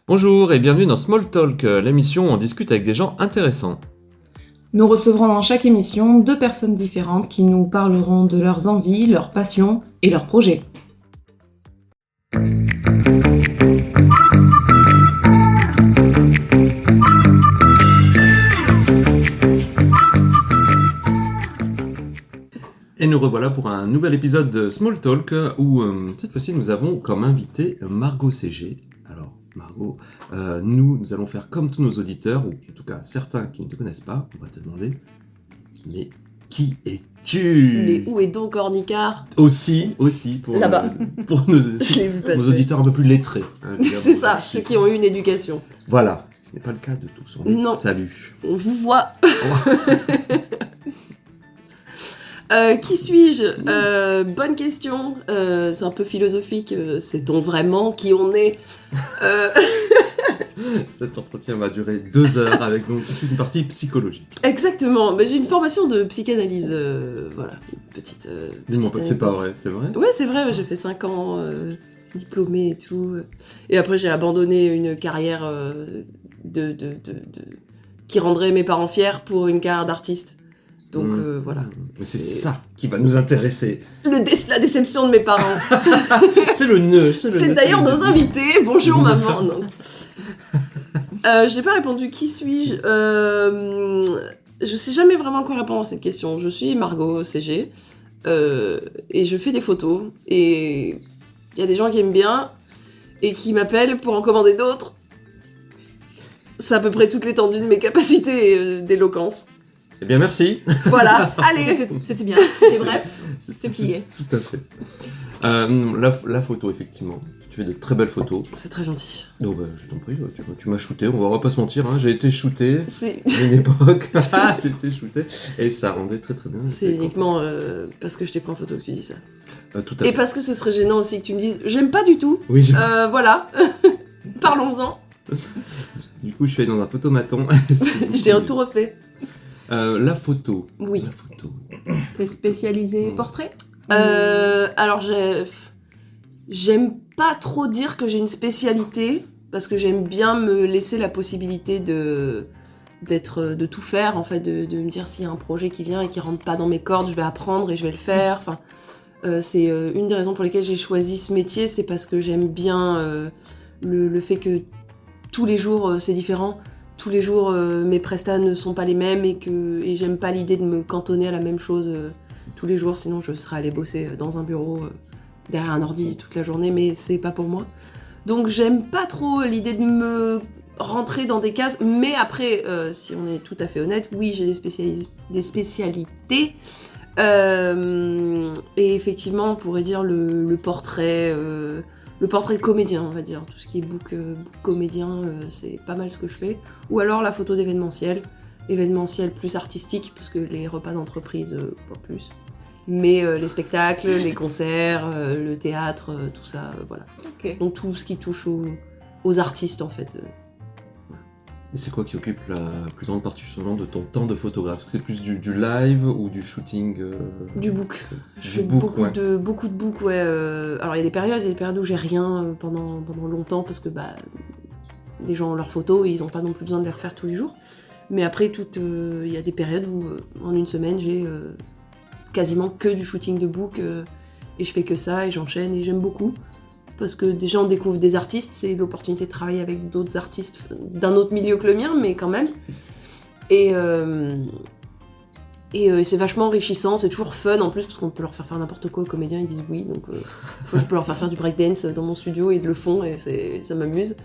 Bonjour et bienvenue dans Small Talk, l'émission où on discute avec des gens intéressants. Nous recevrons dans chaque émission 2 personnes différentes qui nous parleront de leurs envies, leurs passions et leurs projets. Et nous revoilà pour un nouvel épisode de Small Talk où cette fois-ci nous avons comme invité Margot CG. Alors Margot, nous allons faire comme tous nos auditeurs, ou en tout cas certains qui ne te connaissent pas, on va te demander, mais qui es-tu ? Mais où est donc Ornicard ? Aussi, pour, Là-bas. Pour nos Je l'ai vu passer. auditeurs un peu plus lettrés. Hein, C'est ça, ceux qui ont eu une éducation. Voilà, ce n'est pas le cas de tous, on les Non. salue. On vous voit. Qui suis-je ? Bonne question. C'est un peu philosophique. Sait-on vraiment qui on est ? Cet entretien va durer 2 heures avec donc toute une partie psychologique. Exactement. Mais j'ai une formation de psychanalyse. Voilà, une petite. Dis-moi petite pas, c'est pas anecdote. vrai, c'est vrai ? Ouais, c'est vrai. J'ai fait 5 ans diplômée et tout. Et après, j'ai abandonné une carrière qui rendrait mes parents fiers pour une carrière d'artiste. Donc voilà. Mais c'est ça qui va nous intéresser. La déception de mes parents. C'est le nœud. C'est d'ailleurs nos invités. Bonjour maman. Non. J'ai pas répondu qui suis-je. Je sais jamais vraiment quoi répondre à cette question. Je suis Margot CG et je fais des photos. Et il y a des gens qui aiment bien et qui m'appellent pour en commander d'autres. C'est à peu près toute l'étendue de mes capacités d'éloquence. Eh bien, merci. Voilà, allez. C'était bien, c'était bref, c'est plié. Tout à fait. La photo, effectivement. Tu fais de très belles photos. C'est très gentil. Donc, je t'en prie, tu m'as shooté. On va pas se mentir, hein. J'ai été shooté C'est à une époque. J'ai été shooté. Et ça rendait très très bien. C'est uniquement parce que je t'ai pris en photo que tu dis ça. Tout à Et fait. parce que ce serait gênant aussi que tu me dises j'aime pas du tout. Oui, Voilà. Parlons-en. du coup, je suis allé dans un photomaton. J'ai un tout refait. La photo. Oui. La photo. T'es spécialisé portrait ? Alors j'aime pas trop dire que j'ai une spécialité parce que j'aime bien me laisser la possibilité de tout faire en fait, de me dire s'il y a un projet qui vient et qui rentre pas dans mes cordes, je vais apprendre et je vais le faire. Enfin, c'est une des raisons pour lesquelles j'ai choisi ce métier, c'est parce que j'aime bien le fait que tous les jours c'est différent. Tous les jours, mes prestats ne sont pas les mêmes et j'aime pas l'idée de me cantonner à la même chose tous les jours, sinon je serais allée bosser dans un bureau derrière un ordi toute la journée, mais c'est pas pour moi. Donc j'aime pas trop l'idée de me rentrer dans des cases, mais après, si on est tout à fait honnête, oui, j'ai des spécialités. Et effectivement, on pourrait dire le portrait... Le portrait de comédien, on va dire. Tout ce qui est book comédien, c'est pas mal ce que je fais. Ou alors la photo d'événementiel. Événementiel plus artistique, parce que les repas d'entreprise, pas plus. Mais les spectacles, les concerts, le théâtre, tout ça, voilà. Ok. Donc tout ce qui touche aux artistes, en fait. Et c'est quoi qui occupe la plus grande partie de ton temps de photographe ? C'est plus du live ou du shooting Du book. Je Du fais book, beaucoup ouais. de book, ouais. Alors il y a des périodes où j'ai rien pendant longtemps, parce que les gens ont leurs photos et ils n'ont pas non plus besoin de les refaire tous les jours. Mais après, il y a des périodes où en une semaine, j'ai quasiment que du shooting de book et je fais que ça et j'enchaîne et j'aime beaucoup. Parce que déjà on découvre des artistes, c'est l'opportunité de travailler avec d'autres artistes d'un autre milieu que le mien, mais quand même. Et c'est vachement enrichissant, c'est toujours fun en plus, parce qu'on peut leur faire n'importe quoi aux comédiens, ils disent oui, donc je peux leur faire du breakdance dans mon studio, ils le font et ça m'amuse.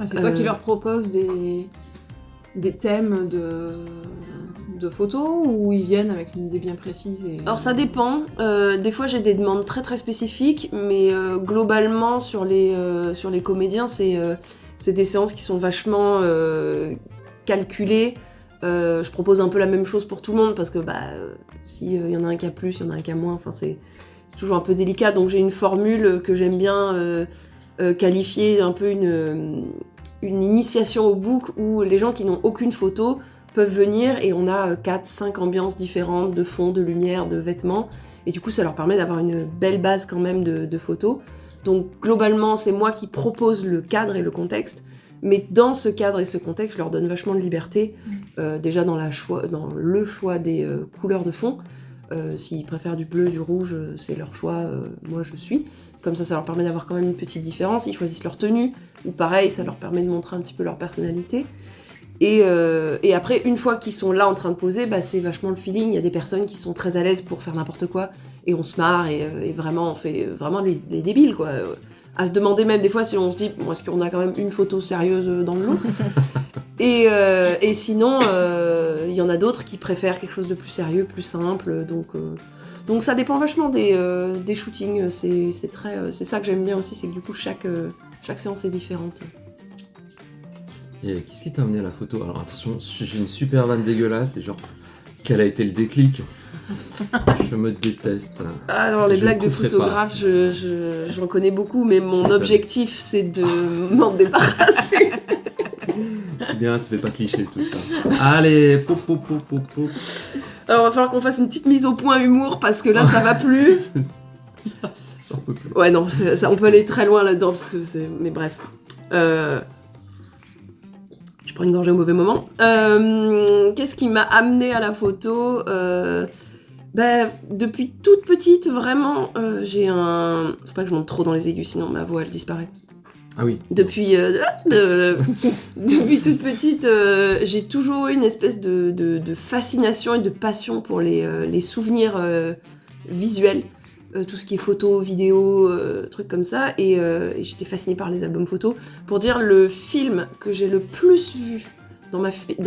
C'est toi qui leur proposes des thèmes de photos ou ils viennent avec une idée bien précise Alors ça dépend, des fois j'ai des demandes très très spécifiques, mais globalement sur les comédiens c'est des séances qui sont vachement calculées, Je propose un peu la même chose pour tout le monde parce que si y en a un qui a plus, il y en a un qui a moins, enfin c'est toujours un peu délicat. Donc j'ai une formule que j'aime bien qualifier un peu une initiation au book où les gens qui n'ont aucune photo peuvent venir et on a 4-5 ambiances différentes de fond, de lumière, de vêtements. Et du coup, ça leur permet d'avoir une belle base quand même de photos. Donc globalement, c'est moi qui propose le cadre et le contexte. Mais dans ce cadre et ce contexte, je leur donne vachement de liberté. Déjà dans le choix des couleurs de fond. S'ils préfèrent du bleu, du rouge, c'est leur choix. Moi, je suis. Comme ça leur permet d'avoir quand même une petite différence. Ils choisissent leur tenue. Ou pareil, ça leur permet de montrer un petit peu leur personnalité. Et après, une fois qu'ils sont là en train de poser, c'est vachement le feeling. Il y a des personnes qui sont très à l'aise pour faire n'importe quoi. Et on se marre et vraiment, on fait vraiment les débiles, quoi. À se demander même des fois si on se dit, est-ce qu'on a quand même une photo sérieuse dans le lot. Et sinon, il y en a d'autres qui préfèrent quelque chose de plus sérieux, plus simple. Donc ça dépend vachement des shootings. C'est ça que j'aime bien aussi, c'est que du coup, chaque séance est différente. Et qu'est-ce qui t'a amené à la photo? Alors attention, j'ai une super vanne dégueulasse, c'est genre, quel a été le déclic? Je me déteste. Alors les blagues de photographe, j'en connais beaucoup, mais mon objectif c'est de m'en débarrasser. C'est bien, ça fait pas cliché tout ça. Allez, pop. Alors va falloir qu'on fasse une petite mise au point humour parce que là ça va plus. J'en peux plus. Ouais non, ça, on peut aller très loin là-dedans parce que c'est... Mais bref. Je prends une gorgée au mauvais moment. Qu'est-ce qui m'a amené à la photo? Depuis toute petite, vraiment, j'ai un... Faut pas que je monte trop dans les aigus, sinon ma voix, elle disparaît. Ah oui. Depuis toute petite, j'ai toujours eu une espèce de fascination et de passion pour les souvenirs visuels. Tout ce qui est photos, vidéos, trucs comme ça. Et j'étais fascinée par les albums photos. Pour dire, le film que j'ai le plus vu dans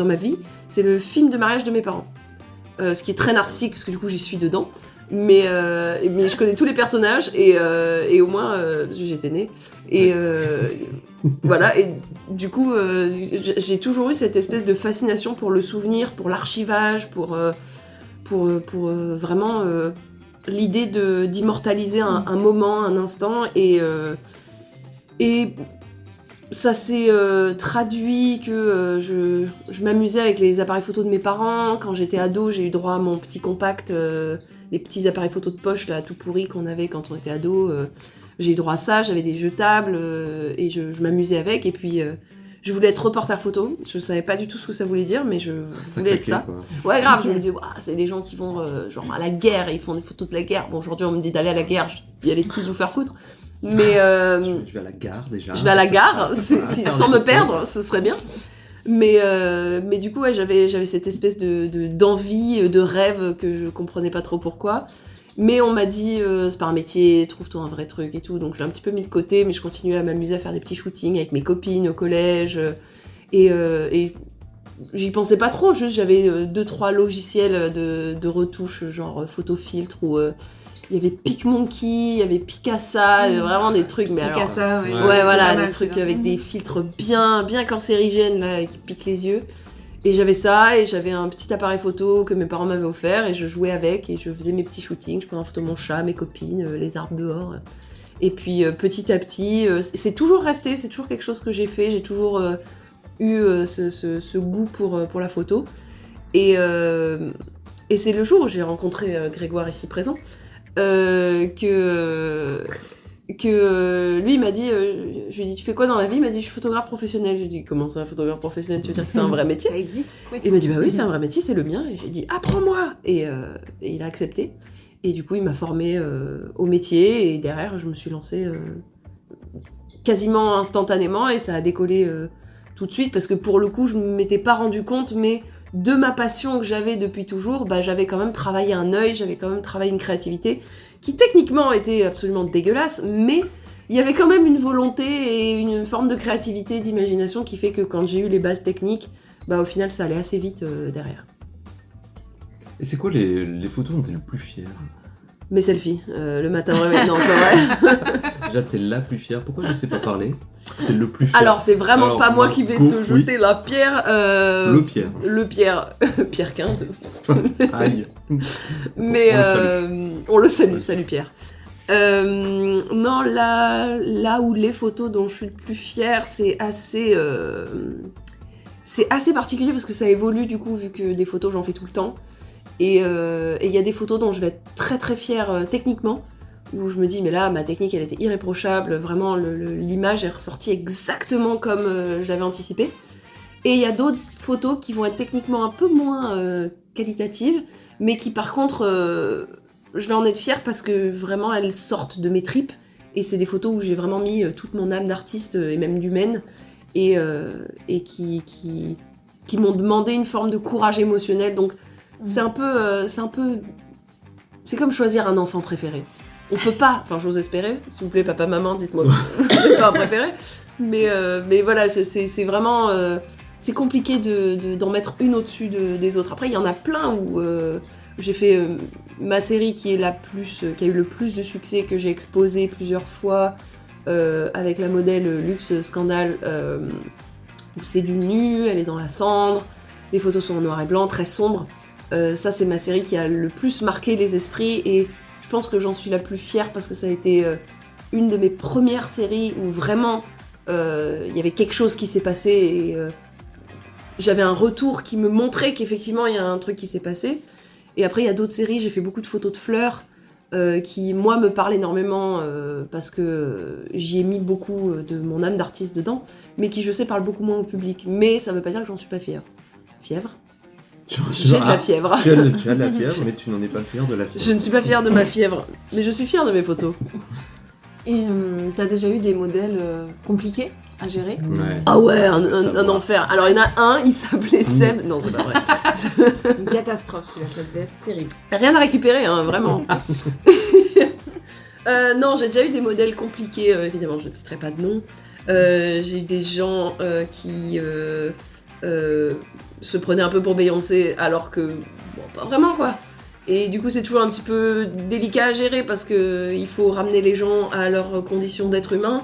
ma vie, c'est le film de mariage de mes parents. Ce qui est très narcissique, parce que du coup, j'y suis dedans. Mais je connais tous les personnages, et au moins, j'étais née. Et voilà, et du coup, j'ai toujours eu cette espèce de fascination pour le souvenir, pour l'archivage, pour vraiment... l'idée d'immortaliser un moment, un instant, et ça s'est traduit que je m'amusais avec les appareils photo de mes parents. Quand j'étais ado, j'ai eu droit à mon petit compact, les petits appareils photo de poche là, tout pourris qu'on avait quand on était ado. J'ai eu droit à ça, j'avais des jetables, et je m'amusais avec, et puis... je voulais être reporter photo, je savais pas du tout ce que ça voulait dire, mais je voulais être ça. Quoi. Ouais, grave, je me disais, c'est des gens qui vont genre à la guerre, et ils font des photos de la guerre. Bon, aujourd'hui, on me dit d'aller à la guerre, je dis allez tous vous faire foutre. Mais je vais à la gare déjà. Je vais à la gare, sans me perdre, ce serait bien. Mais du coup, ouais, j'avais cette espèce d'envie, de rêve que je comprenais pas trop pourquoi. Mais on m'a dit, c'est pas un métier, trouve-toi un vrai truc et tout. Donc je l'ai un petit peu mis de côté, mais je continuais à m'amuser à faire des petits shootings avec mes copines au collège. Et j'y pensais pas trop, juste j'avais 2-3 logiciels de retouche, genre photofiltre, où il y avait PicMonkey, il y avait Picasa, vraiment des trucs. Mais Picasa, alors, ouais, voilà, des trucs avec des filtres bien cancérigènes là, qui piquent les yeux. Et j'avais ça, et j'avais un petit appareil photo que mes parents m'avaient offert, et je jouais avec, et je faisais mes petits shootings, je prenais en photo mon chat, mes copines, les arbres dehors. Et puis petit à petit, c'est toujours resté, c'est toujours quelque chose que j'ai fait, j'ai toujours eu ce goût pour la photo. Et c'est le jour où j'ai rencontré Grégoire ici présent, que lui il m'a dit, je lui ai dit tu fais quoi dans la vie? Il m'a dit je suis photographe professionnel. Je lui ai dit comment ça, photographe professionnel, tu veux dire que c'est un vrai métier? Ça existe, ouais. Et il m'a dit bah oui, c'est un vrai métier, c'est le mien. Et j'ai dit apprends-moi, et il a accepté, et du coup il m'a formée au métier, et derrière je me suis lancée quasiment instantanément, et ça a décollé tout de suite, parce que pour le coup je ne m'étais pas rendu compte, mais de ma passion que j'avais depuis toujours, j'avais quand même travaillé un œil, j'avais quand même travaillé une créativité qui techniquement était absolument dégueulasse, mais il y avait quand même une volonté et une forme de créativité, d'imagination qui fait que quand j'ai eu les bases techniques, au final ça allait assez vite derrière. Et c'est quoi les photos dont t'es le plus fier? Mes selfies, le matin au réveil, non, pas vrai. Déjà t'es la plus fière, pourquoi je sais pas parler? t'es le plus fier? Alors, c'est vraiment Alors, pas moi qui vais Marco, te jeter la pierre. Le Pierre. Le Pierre. Pierre Quinte. Aïe. Mais On le salue. on le salue, salut Pierre. Non, là où les photos dont je suis le plus fière, c'est assez particulier parce que ça évolue du coup, vu que des photos j'en fais tout le temps. Et il y a des photos dont je vais être très très fière techniquement, où je me dis mais là ma technique elle était irréprochable, vraiment l'image est ressortie exactement comme j'avais anticipé. Et il y a d'autres photos qui vont être techniquement un peu moins qualitatives, mais qui par contre je vais en être fière parce que vraiment elles sortent de mes tripes, et c'est des photos où j'ai vraiment mis toute mon âme d'artiste et même d'humaine, et qui m'ont demandé une forme de courage émotionnel. Donc c'est un peu c'est comme choisir un enfant préféré. On peut pas, enfin j'ose espérer, s'il vous plaît papa maman dites-moi que vous n'avez pas un préféré, mais voilà c'est vraiment c'est compliqué d'en mettre une au-dessus des autres. Après il y en a plein où j'ai fait ma série qui a eu le plus de succès, que j'ai exposé plusieurs fois avec la modèle Luxe Scandale, où c'est du nu, elle est dans la cendre, les photos sont en noir et blanc, très sombres. Ça c'est ma série qui a le plus marqué les esprits, et je pense que j'en suis la plus fière parce que ça a été une de mes premières séries où vraiment il y avait quelque chose qui s'est passé, et j'avais un retour qui me montrait qu'effectivement il y a un truc qui s'est passé. Et après il y a d'autres séries, j'ai fait beaucoup de photos de fleurs qui moi me parlent énormément parce que j'y ai mis beaucoup de mon âme d'artiste dedans, mais qui je sais parlent beaucoup moins au public. Mais ça veut pas dire que j'en suis pas fière. Fièvre ? J'ai de la fièvre. Tu as de la fièvre, mais tu n'en es pas fière de la fièvre. Je ne suis pas fière de ma fièvre, mais je suis fière de mes photos. Et t'as déjà eu des modèles compliqués à gérer? Ouais. Ah ouais, un enfer. Alors il y en a un, il s'appelait Seb. Non, c'est pas vrai. Une catastrophe, celui-là, ça devait être terrible. Rien à récupérer, hein, vraiment. Non, j'ai déjà eu des modèles compliqués, évidemment, je ne citerai pas de nom. J'ai eu des gens qui se prenaient un peu pour Beyoncé, alors que, bon, pas vraiment, quoi. Et du coup, c'est toujours un petit peu délicat à gérer, parce qu'il faut ramener les gens à leurs conditions d'être humain,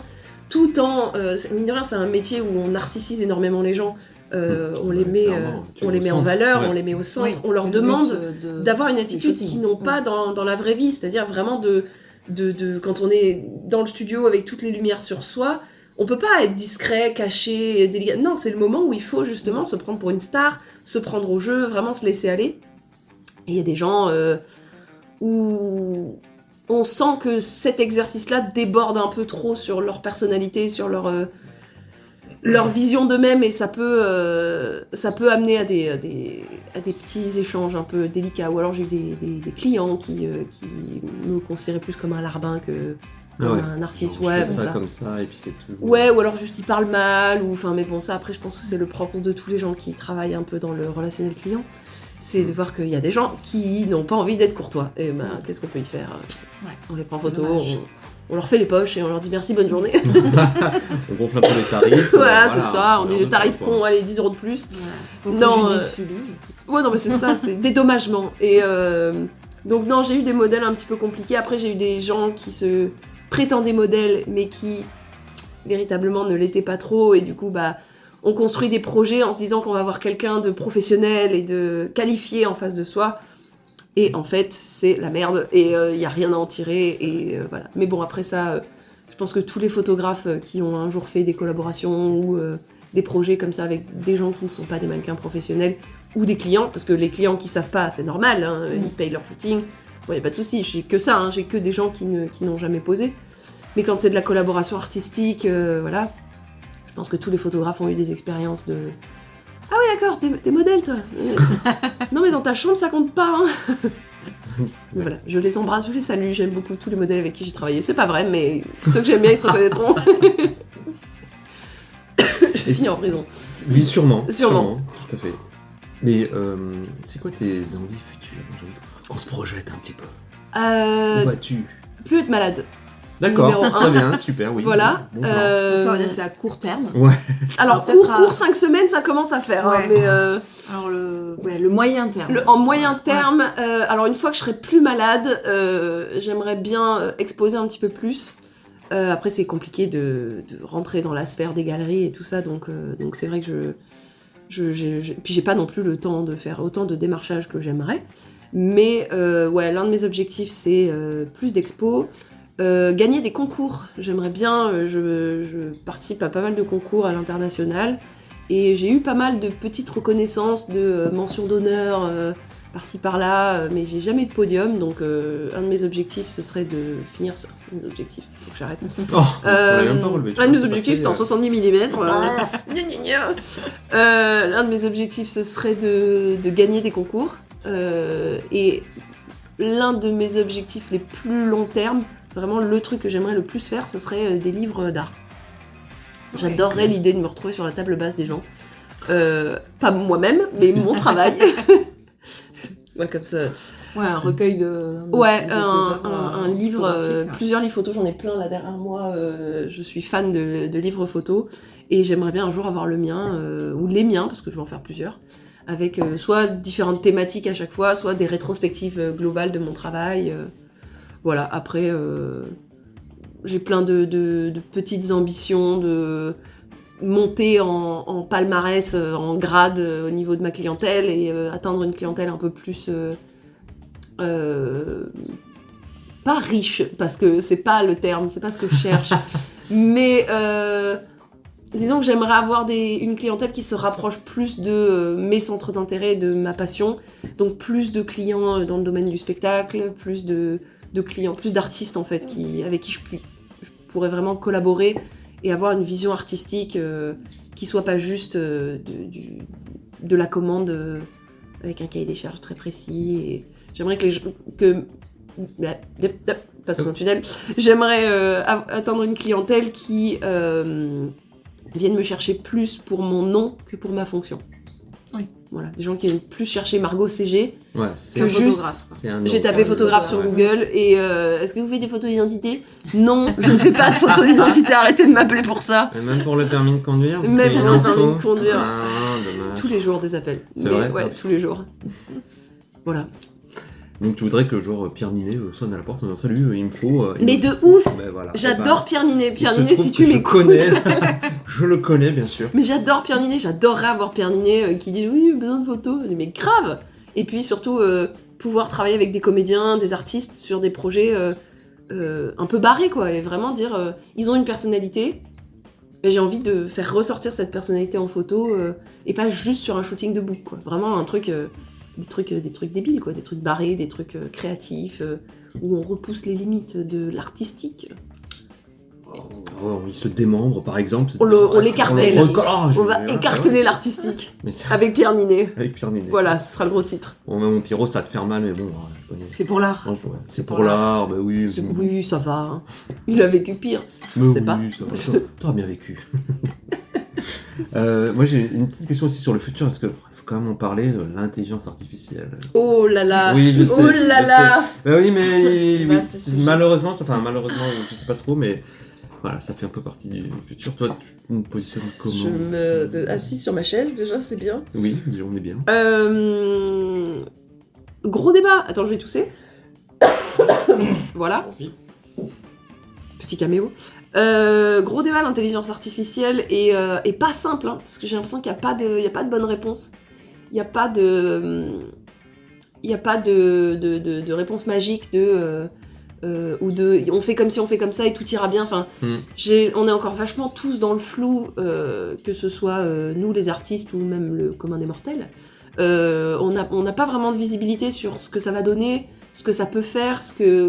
tout en... mine de rien, c'est un métier où on narcissise énormément les gens. On les met en valeur, ouais. On les met au centre, Oui, on leur le demande but d'avoir une attitude shooting. qu'ils n'ont pas dans la vraie vie, c'est-à-dire vraiment de quand on est dans le studio avec toutes les lumières sur soi, on peut pas être discret, caché, délicat. Non, c'est le moment où il faut justement se prendre pour une star, se prendre au jeu, vraiment se laisser aller. Et il y a des gens où on sent que cet exercice-là déborde un peu trop sur leur personnalité, sur leur vision d'eux-mêmes, et ça peut amener à des petits échanges un peu délicats. Ou alors j'ai eu des clients qui me considéraient plus comme un larbin que comme un artiste. Non, Ouais, je fais c'est ça ça. comme ça, et puis c'est tout. Ouais, ou alors juste ils parlent mal, ou enfin, mais bon, ça après je pense que c'est le propre de tous les gens qui travaillent un peu dans le relationnel client. C'est de voir qu'il y a des gens qui n'ont pas envie d'être courtois. Et ben, qu'est-ce qu'on peut y faire? Ouais. On les prend en photo, Dommage. on leur fait les poches et on leur dit merci, bonne journée. On gonfle un peu les tarifs. Voilà, c'est ça, on dit le leur tarif donne pas, con, allez, 10 € de plus. Ouais. Non, Je l'ai subi. Ouais, non, mais c'est ça, c'est dédommagement. Et donc, non, j'ai eu des modèles un petit peu compliqués. Après, j'ai eu des gens qui se prétendaient modèles, mais qui véritablement ne l'étaient pas trop. Et du coup, bah, on construit des projets en se disant qu'on va avoir quelqu'un de professionnel et de qualifié en face de soi. Et en fait, c'est la merde. Et il n'y a rien à en tirer. Et voilà. Mais bon, après ça, je pense que tous les photographes qui ont un jour fait des collaborations ou des projets comme ça avec des gens qui ne sont pas des mannequins professionnels ou des clients, parce que les clients qui savent pas, c'est normal, hein, ils payent leur shooting, bon, y a pas de souci, j'ai que ça, hein, j'ai que des gens qui n'ont jamais posé. Mais quand c'est de la collaboration artistique, voilà, je pense que tous les photographes ont eu des expériences de « Ah oui, d'accord, t'es modèle, toi Non, mais dans ta chambre, ça compte pas, hein !» Mais voilà, je les embrasse, je les salue, j'aime beaucoup tous les modèles avec qui j'ai travaillé. C'est pas vrai, mais ceux que j'aime bien, ils se reconnaîtront. J'ai fini en prison. Oui, sûrement. Sûrement. Tout à fait. Mais c'est quoi tes envies futures? J'ai envie qu'on se projette un petit peu. Où vas-tu? Plus être malade. D'accord, Numéro très un. bien, super, oui. Voilà. Bon plan. Ça veut dire que c'est à court terme. Ouais. Alors, peut-être court, 5 semaines, ça commence à faire. Ouais. Hein, mais Alors le moyen terme. en moyen terme, alors une fois que je serai plus malade, j'aimerais bien exposer un petit peu plus. Après, c'est compliqué de rentrer dans la sphère des galeries et tout ça, donc c'est vrai que puis j'ai pas non plus le temps de faire autant de démarchage que j'aimerais. Mais ouais, l'un de mes objectifs, c'est plus d'expos. Gagner des concours. J'aimerais bien, je participe à pas mal de concours à l'international. Et j'ai eu pas mal de petites reconnaissances, de mentions d'honneur par-ci par-là, mais j'ai jamais eu de podium, donc un de mes objectifs, ce serait de finir sur... Un de mes objectifs, faut que j'arrête. Un de mes objectifs, c'est en 70 mm. L'un de mes objectifs, ce serait de gagner des concours. Et l'un de mes objectifs les plus long terme, vraiment le truc que j'aimerais le plus faire, ce serait des livres d'art. J'adorerais l'idée de me retrouver sur la table basse des gens. Pas moi-même, mais mon travail. Ouais, comme ça. Ouais, un recueil de Ouais, tes un livre, photographiques. plusieurs livres photos, j'en ai plein là derrière moi. Je suis fan de livres photos et j'aimerais bien un jour avoir le mien, ou les miens, parce que je vais en faire plusieurs, avec soit différentes thématiques à chaque fois, soit des rétrospectives globales de mon travail. Voilà, après, j'ai plein de petites ambitions de monter en palmarès, en grade au niveau de ma clientèle et atteindre une clientèle un peu plus... pas riche, parce que c'est pas le terme, c'est pas ce que je cherche, mais disons que j'aimerais avoir une clientèle qui se rapproche plus de mes centres d'intérêt, de ma passion, donc plus de clients dans le domaine du spectacle, plus de clients, plus d'artistes en fait, avec qui je pourrais vraiment collaborer et avoir une vision artistique qui soit pas juste de la commande avec un cahier des charges très précis. Et j'aimerais passe sous un tunnel. J'aimerais atteindre une clientèle qui vienne me chercher plus pour mon nom que pour ma fonction. Oui. Voilà, des gens qui viennent plus chercher Margot CG Ouais, que juste. J'ai tapé photographe sur ouais. Google et est-ce que vous faites des photos d'identité ? Non, je ne fais pas de photos d'identité. Arrêtez de m'appeler pour ça. Et même pour le permis de conduire. parce Même qu'il pour en le permis faut. de conduire. Ah, dommage. Tous les jours des appels. C'est vrai ? Ouais, tous les jours. Voilà. Donc tu voudrais que genre Pierre Ninet sonne à la porte en disant salut, il me faut. Mais de ouf ! Ben voilà. J'adore Pierre Ninet. Il Pierre se Ninet, trouve si tu que je m'écoutes. connais. Je le connais bien sûr. Mais j'adore Pierre Ninet, j'adorerais avoir Pierre Ninet qui dit oui, besoin de photos. Mais grave. Et puis surtout, pouvoir travailler avec des comédiens, des artistes sur des projets un peu barrés, quoi. Et vraiment dire, ils ont une personnalité. Et j'ai envie de faire ressortir cette personnalité en photo et pas juste sur un shooting de book, quoi. Vraiment un truc, des trucs débiles, quoi. Des trucs barrés, des trucs créatifs, où on repousse les limites de l'artistique. Il se démembre par exemple. On l'écartèle. On On va écarteler l'artistique. Mais c'est Avec Pierre Ninet. avec Pierre Ninet. Voilà, ce sera le gros titre. Bon, même mon Pierrot, ça va te faire mal, mais bon, je connais. C'est pour l'art. Franchement, ouais. C'est pour l'art, bah oui. Oui, ça va. Hein. Il a vécu pire. Mais sais oui, pas. ça va. T'auras bien vécu. Moi, j'ai une petite question aussi sur le futur, parce que faut quand même en parler de l'intelligence artificielle. Oh là là. Oui, je sais. Oh là je là. sais. Bah oui, mais Vaste sujet. malheureusement, je sais pas trop, mais voilà, ça fait un peu partie du futur. Toi, tu te positionnes comment ? Je me assis sur ma chaise, déjà, c'est bien. Oui, on est bien. Gros débat. Attends, je vais tousser. Voilà. Petit caméo. Gros débat, l'intelligence artificielle est pas simple, hein, parce que j'ai l'impression qu'il n'y a pas de bonne réponse. Il n'y a pas de réponse magique ou on fait comme si on fait comme ça et tout ira bien. Enfin, on est encore vachement tous dans le flou, que ce soit nous les artistes ou même le commun des mortels. On n'a pas vraiment de visibilité sur ce que ça va donner, ce que ça peut faire,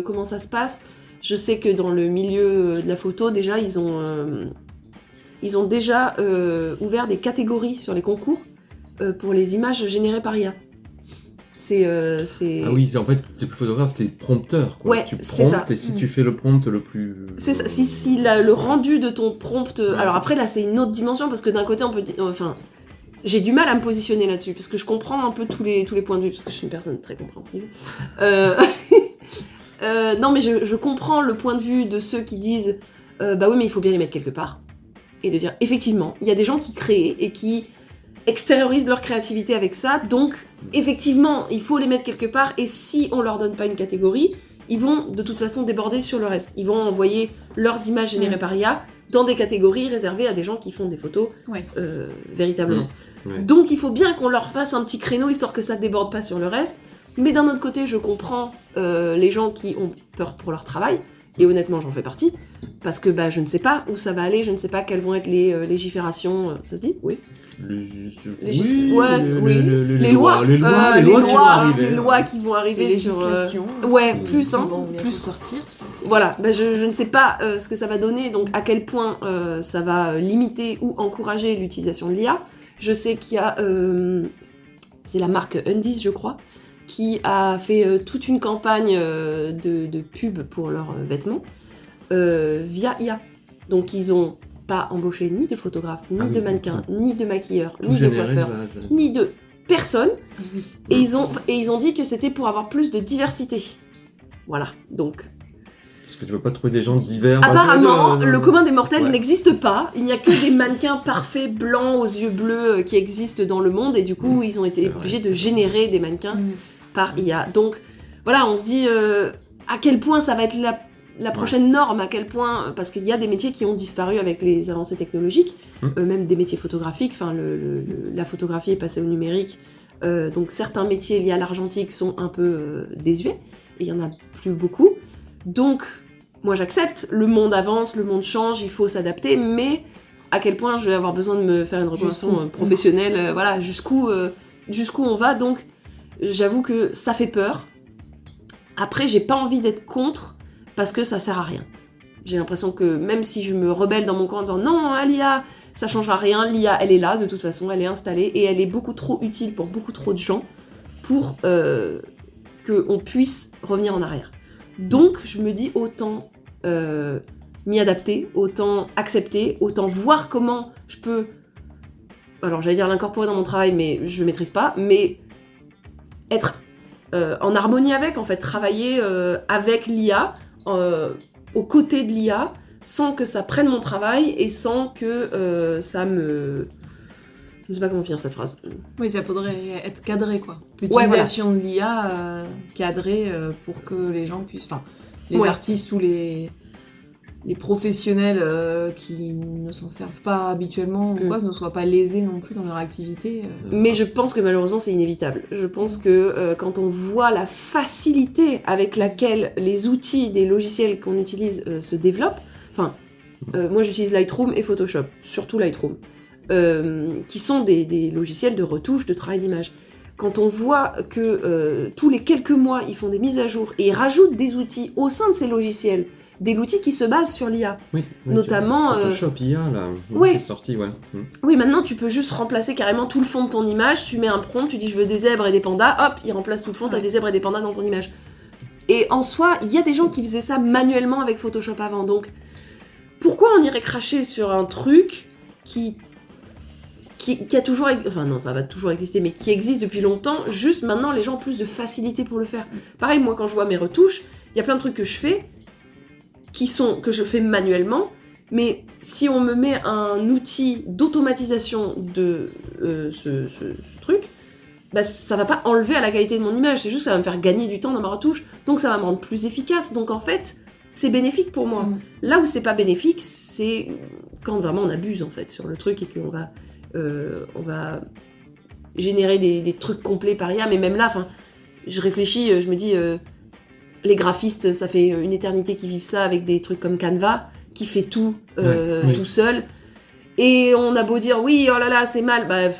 comment ça se passe. Je sais que dans le milieu de la photo, déjà, ils ont déjà ouvert des catégories sur les concours pour les images générées par IA. Ah oui, en fait, t'es plus photographe, t'es prompteur. Quoi. Ouais, tu c'est ça. promptes, et si tu fais le prompt le plus... C'est ça. Si le rendu de ton prompt... Alors après, là, c'est une autre dimension, parce que d'un côté, on peut dire... Enfin, j'ai du mal à me positionner là-dessus, parce que je comprends un peu tous les points de vue, parce que je suis une personne très compréhensive. Non, mais je comprends le point de vue de ceux qui disent bah oui, mais il faut bien les mettre quelque part. Et de dire, effectivement, il y a des gens qui créent et qui extériorisent leur créativité avec ça, donc effectivement, il faut les mettre quelque part, et si on leur donne pas une catégorie, ils vont de toute façon déborder sur le reste. Ils vont envoyer leurs images générées par IA dans des catégories réservées à des gens qui font des photos véritablement. Ouais. Donc il faut bien qu'on leur fasse un petit créneau histoire que ça déborde pas sur le reste. Mais d'un autre côté, je comprends les gens qui ont peur pour leur travail. Et honnêtement, j'en fais partie. Parce que je ne sais pas où ça va aller, je ne sais pas quelles vont être les légiférations. Ça se dit ? Oui. Les lois qui vont arriver les sur. législations. Plus qui vont bientôt sortir. Voilà, je ne sais pas ce que ça va donner, donc à quel point ça va limiter ou encourager l'utilisation de l'IA. Je sais qu'il y a, c'est la marque Undies, je crois, qui a fait toute une campagne de pub pour leurs vêtements via IA. Donc ils ont pas embauché ni de photographe, ni de mannequin, ni de maquilleur, ni de coiffeur, ni de personne. Oui. Et ils ont dit que c'était pour avoir plus de diversité. Voilà, donc... Parce que tu peux pas trouver des gens divers. Apparemment, le commun des mortels n'existe pas. Il n'y a que des mannequins parfaits, blancs, aux yeux bleus qui existent dans le monde. Et du coup, ils ont été obligés de générer des mannequins par IA. Donc, voilà, on se dit à quel point ça va être la prochaine norme, à quel point... Parce qu'il y a des métiers qui ont disparu avec les avancées technologiques, même des métiers photographiques. Enfin, la photographie est passée au numérique. Donc, certains métiers liés à l'argentique sont un peu désuets. Et il y en a plus beaucoup. Donc... Moi j'accepte, le monde avance, le monde change, il faut s'adapter, mais à quel point je vais avoir besoin de me faire une reconversion professionnelle, voilà, jusqu'où on va, donc j'avoue que ça fait peur. Après, j'ai pas envie d'être contre, parce que ça sert à rien. J'ai l'impression que même si je me rebelle dans mon coin en disant non, l'IA, ça changera rien, l'IA elle est là, de toute façon, elle est installée, et elle est beaucoup trop utile pour beaucoup trop de gens, pour qu'on puisse revenir en arrière. Donc, je me dis autant m'y adapter, autant accepter, autant voir comment je peux, alors j'allais dire l'incorporer dans mon travail, mais je maîtrise pas, mais être en harmonie avec, en fait, travailler avec l'IA, aux côtés de l'IA, sans que ça prenne mon travail et sans que ça me... Je ne sais pas comment finir cette phrase. Oui, ça faudrait être cadré, quoi. L'utilisation de l'IA cadrée pour que les gens puissent... Enfin, les artistes ou les professionnels qui ne s'en servent pas habituellement ou quoi, ne soient pas lésés non plus dans leur activité. Mais je pense que malheureusement, c'est inévitable. Je pense que quand on voit la facilité avec laquelle les outils des logiciels qu'on utilise se développent... Enfin, moi, j'utilise Lightroom et Photoshop, surtout Lightroom. Qui sont des logiciels de retouche, de travail d'image. Quand on voit que tous les quelques mois, ils font des mises à jour et ils rajoutent des outils au sein de ces logiciels, des outils qui se basent sur l'IA. Oui, notamment... Photoshop IA, là, qui est sorti, Oui, maintenant, tu peux juste remplacer carrément tout le fond de ton image, tu mets un prompt, tu dis je veux des zèbres et des pandas, hop, il remplace tout le fond, t'as des zèbres et des pandas dans ton image. Et en soi, il y a des gens qui faisaient ça manuellement avec Photoshop avant, donc pourquoi on irait cracher sur un truc qui a toujours... Enfin non, ça va toujours exister, mais qui existe depuis longtemps, juste maintenant, les gens ont plus de facilité pour le faire. Pareil, moi, quand je vois mes retouches, il y a plein de trucs que je fais, que je fais manuellement, mais si on me met un outil d'automatisation de ce truc, ça va pas enlever à la qualité de mon image, c'est juste que ça va me faire gagner du temps dans ma retouche, donc ça va me rendre plus efficace. Donc en fait, c'est bénéfique pour moi. Là où c'est pas bénéfique, c'est quand vraiment on abuse en fait sur le truc et qu'on va... on va générer des trucs complets par IA, mais même là, je réfléchis, je me dis, les graphistes, ça fait une éternité qu'ils vivent ça avec des trucs comme Canva, qui fait tout tout seul, et on a beau dire, oui, oh là là, c'est mal,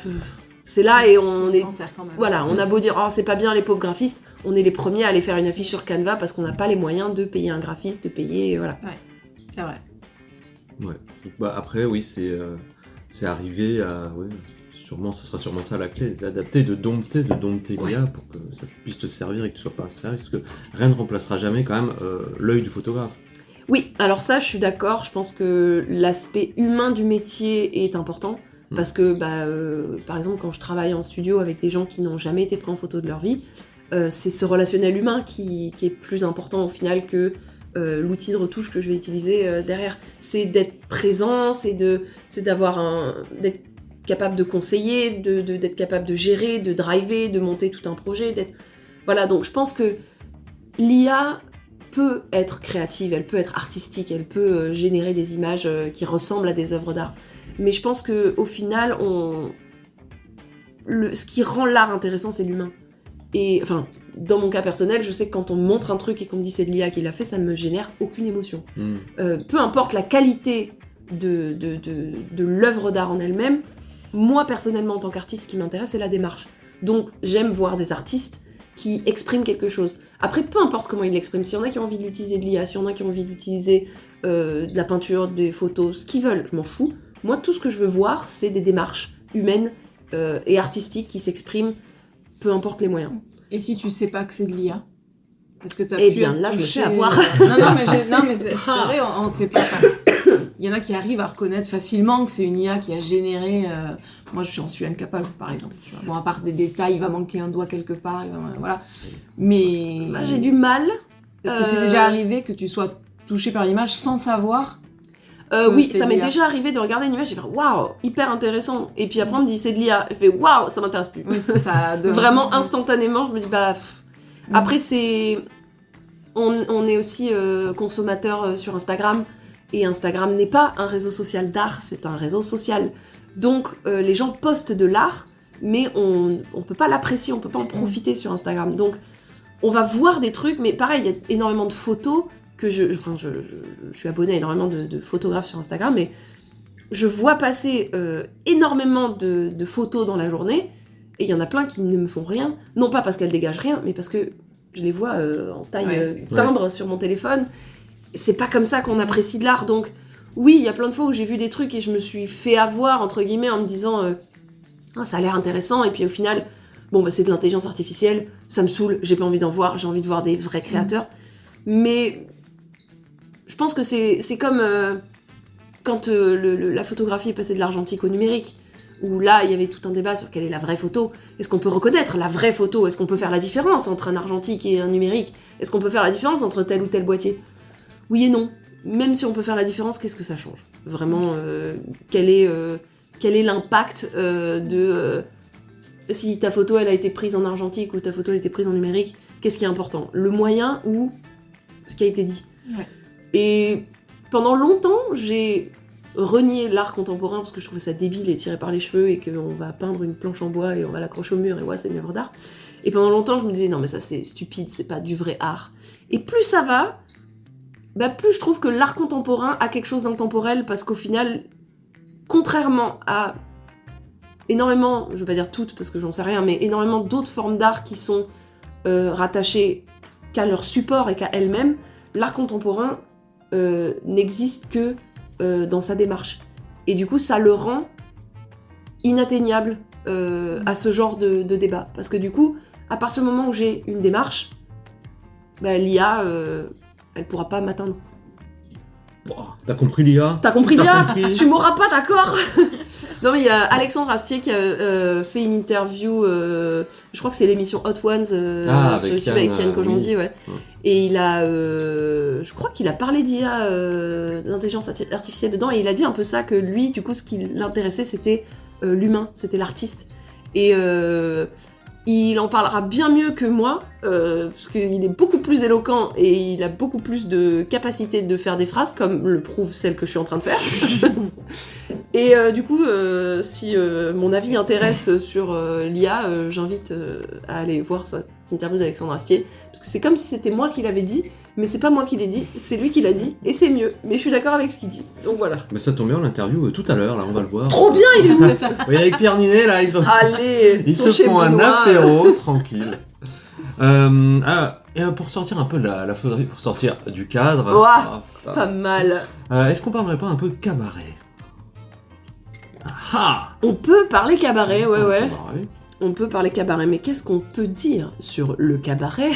c'est là, et on est... s'en sert quand même. Voilà, on a beau dire, oh, c'est pas bien les pauvres graphistes, on est les premiers à aller faire une affiche sur Canva parce qu'on n'a pas les moyens de payer un graphiste, de payer, voilà. Ouais, c'est vrai. Ouais. Après, oui, c'est arrivé à... ce sera sûrement ça la clé, d'adapter, de dompter l'IA pour que ça puisse te servir et que tu sois pas à service, parce que rien ne remplacera jamais quand même l'œil du photographe. Oui, alors ça, je suis d'accord, je pense que l'aspect humain du métier est important, parce que, par exemple, quand je travaille en studio avec des gens qui n'ont jamais été pris en photo de leur vie, c'est ce relationnel humain qui est plus important au final que l'outil de retouche que je vais utiliser derrière. C'est d'être présent, c'est d'être capable de conseiller, d'être capable de gérer, de driver, de monter tout un projet. Voilà, donc je pense que l'IA peut être créative, elle peut être artistique, elle peut générer des images qui ressemblent à des œuvres d'art. Mais je pense qu'au final, ce qui rend l'art intéressant, c'est l'humain. Et enfin, dans mon cas personnel, je sais que quand on me montre un truc et qu'on me dit c'est de l'IA qui l'a fait, ça ne me génère aucune émotion. Peu importe la qualité de l'œuvre d'art en elle-même, moi personnellement en tant qu'artiste, ce qui m'intéresse, c'est la démarche. Donc j'aime voir des artistes qui expriment quelque chose. Après, peu importe comment ils l'expriment, s'il y en a qui ont envie d'utiliser de l'IA, s'il y en a qui ont envie d'utiliser de la peinture, des photos, ce qu'ils veulent, je m'en fous. Moi, tout ce que je veux voir, c'est des démarches humaines et artistiques qui s'expriment, peu importe les moyens. Et si tu sais pas que c'est de l'IA? Parce que t'as Eh bien, là, je me fais avoir. Non, mais c'est vrai, on sait pas. Il y en a qui arrivent à reconnaître facilement que c'est une IA qui a généré... Moi, j'en suis incapable, par exemple. Tu vois. Bon, à part des détails, il va manquer un doigt quelque part, voilà. Mais... Bah, j'ai du mal. Est-ce que c'est déjà arrivé que tu sois touché par l'image sans savoir oui, ça m'est déjà arrivé de regarder une image et de faire waouh, hyper intéressant. Et puis après, on me dit c'est de l'IA. Je fais waouh, ça m'intéresse plus. Oui, ça Vraiment instantanément, je me dis bah. Après, c'est. On est aussi consommateur sur Instagram. Et Instagram n'est pas un réseau social d'art, c'est un réseau social. Donc, les gens postent de l'art, mais on peut pas l'apprécier, on peut pas en profiter sur Instagram. Donc, on va voir des trucs, mais pareil, il y a énormément de photos que je suis abonnée à énormément de photographes sur Instagram, mais je vois passer énormément de photos dans la journée, et il y en a plein qui ne me font rien, non pas parce qu'elles dégagent rien, mais parce que je les vois en taille timbre sur mon téléphone. C'est pas comme ça qu'on apprécie de l'art, donc oui, il y a plein de fois où j'ai vu des trucs et je me suis fait avoir, entre guillemets, en me disant oh, ça a l'air intéressant, et puis au final, bon, bah, c'est de l'intelligence artificielle, ça me saoule, j'ai pas envie d'en voir, j'ai envie de voir des vrais créateurs. Mais je pense que c'est comme quand la photographie est passée de l'argentique au numérique, où là, il y avait tout un débat sur quelle est la vraie photo. Est-ce qu'on peut reconnaître la vraie photo? Est-ce qu'on peut faire la différence entre un argentique et un numérique? Est-ce qu'on peut faire la différence entre tel ou tel boîtier? Oui et non. Même si on peut faire la différence, qu'est-ce que ça change? Vraiment, quel est l'impact si ta photo elle a été prise en argentique ou ta photo elle a été prise en numérique? Qu'est-ce qui est important? Le moyen ou ce qui a été dit? Ouais. Et pendant longtemps, j'ai renié l'art contemporain parce que je trouvais ça débile et tiré par les cheveux et qu'on va peindre une planche en bois et on va l'accrocher au mur et ouais, c'est une œuvre d'art. Et pendant longtemps, je me disais non mais ça c'est stupide, c'est pas du vrai art. Et plus ça va, bah plus je trouve que l'art contemporain a quelque chose d'intemporel parce qu'au final, contrairement à énormément, je veux pas dire toutes parce que j'en sais rien, mais énormément d'autres formes d'art qui sont rattachées qu'à leur support et qu'à elles-mêmes, l'art contemporain n'existe que dans sa démarche. Et du coup, ça le rend inatteignable à ce genre de débat. Parce que du coup, à partir du moment où j'ai une démarche, bah, l'IA, elle pourra pas m'atteindre. Bon, t'as compris l'IA? T'as compris l'IA? Tu m'auras pas, d'accord? Non mais il y a Alexandre Astier qui a fait une interview, je crois que c'est l'émission Hot Ones sur YouTube avec Kian Kojandi, ouais. Et il a, je crois qu'il a parlé d'IA, d'intelligence artificielle dedans, et il a dit un peu ça, que lui, du coup, ce qui l'intéressait, c'était l'humain, c'était l'artiste. Et il en parlera bien mieux que moi, parce qu'il est beaucoup plus éloquent et il a beaucoup plus de capacité de faire des phrases, comme le prouve celle que je suis en train de faire. Et du coup, si mon avis intéresse sur l'IA, j'invite à aller voir cette interview d'Alexandre Astier, parce que c'est comme si c'était moi qui l'avais dit, mais c'est pas moi qui l'ai dit, c'est lui qui l'a dit, et c'est mieux. Mais je suis d'accord avec ce qu'il dit, donc voilà. Mais ça tombe bien, l'interview tout à l'heure, là, on va le voir. Trop bien, il est où? Oui, avec Pierre Ninet, là, ils se font un apéro, tranquille. Et pour sortir un peu de la photographie, pour sortir du cadre... Ouah, pas mal. Est-ce qu'on parlerait pas un peu cabaret? On peut parler cabaret, ouais. Cabaret. On peut parler cabaret, mais qu'est-ce qu'on peut dire sur le cabaret?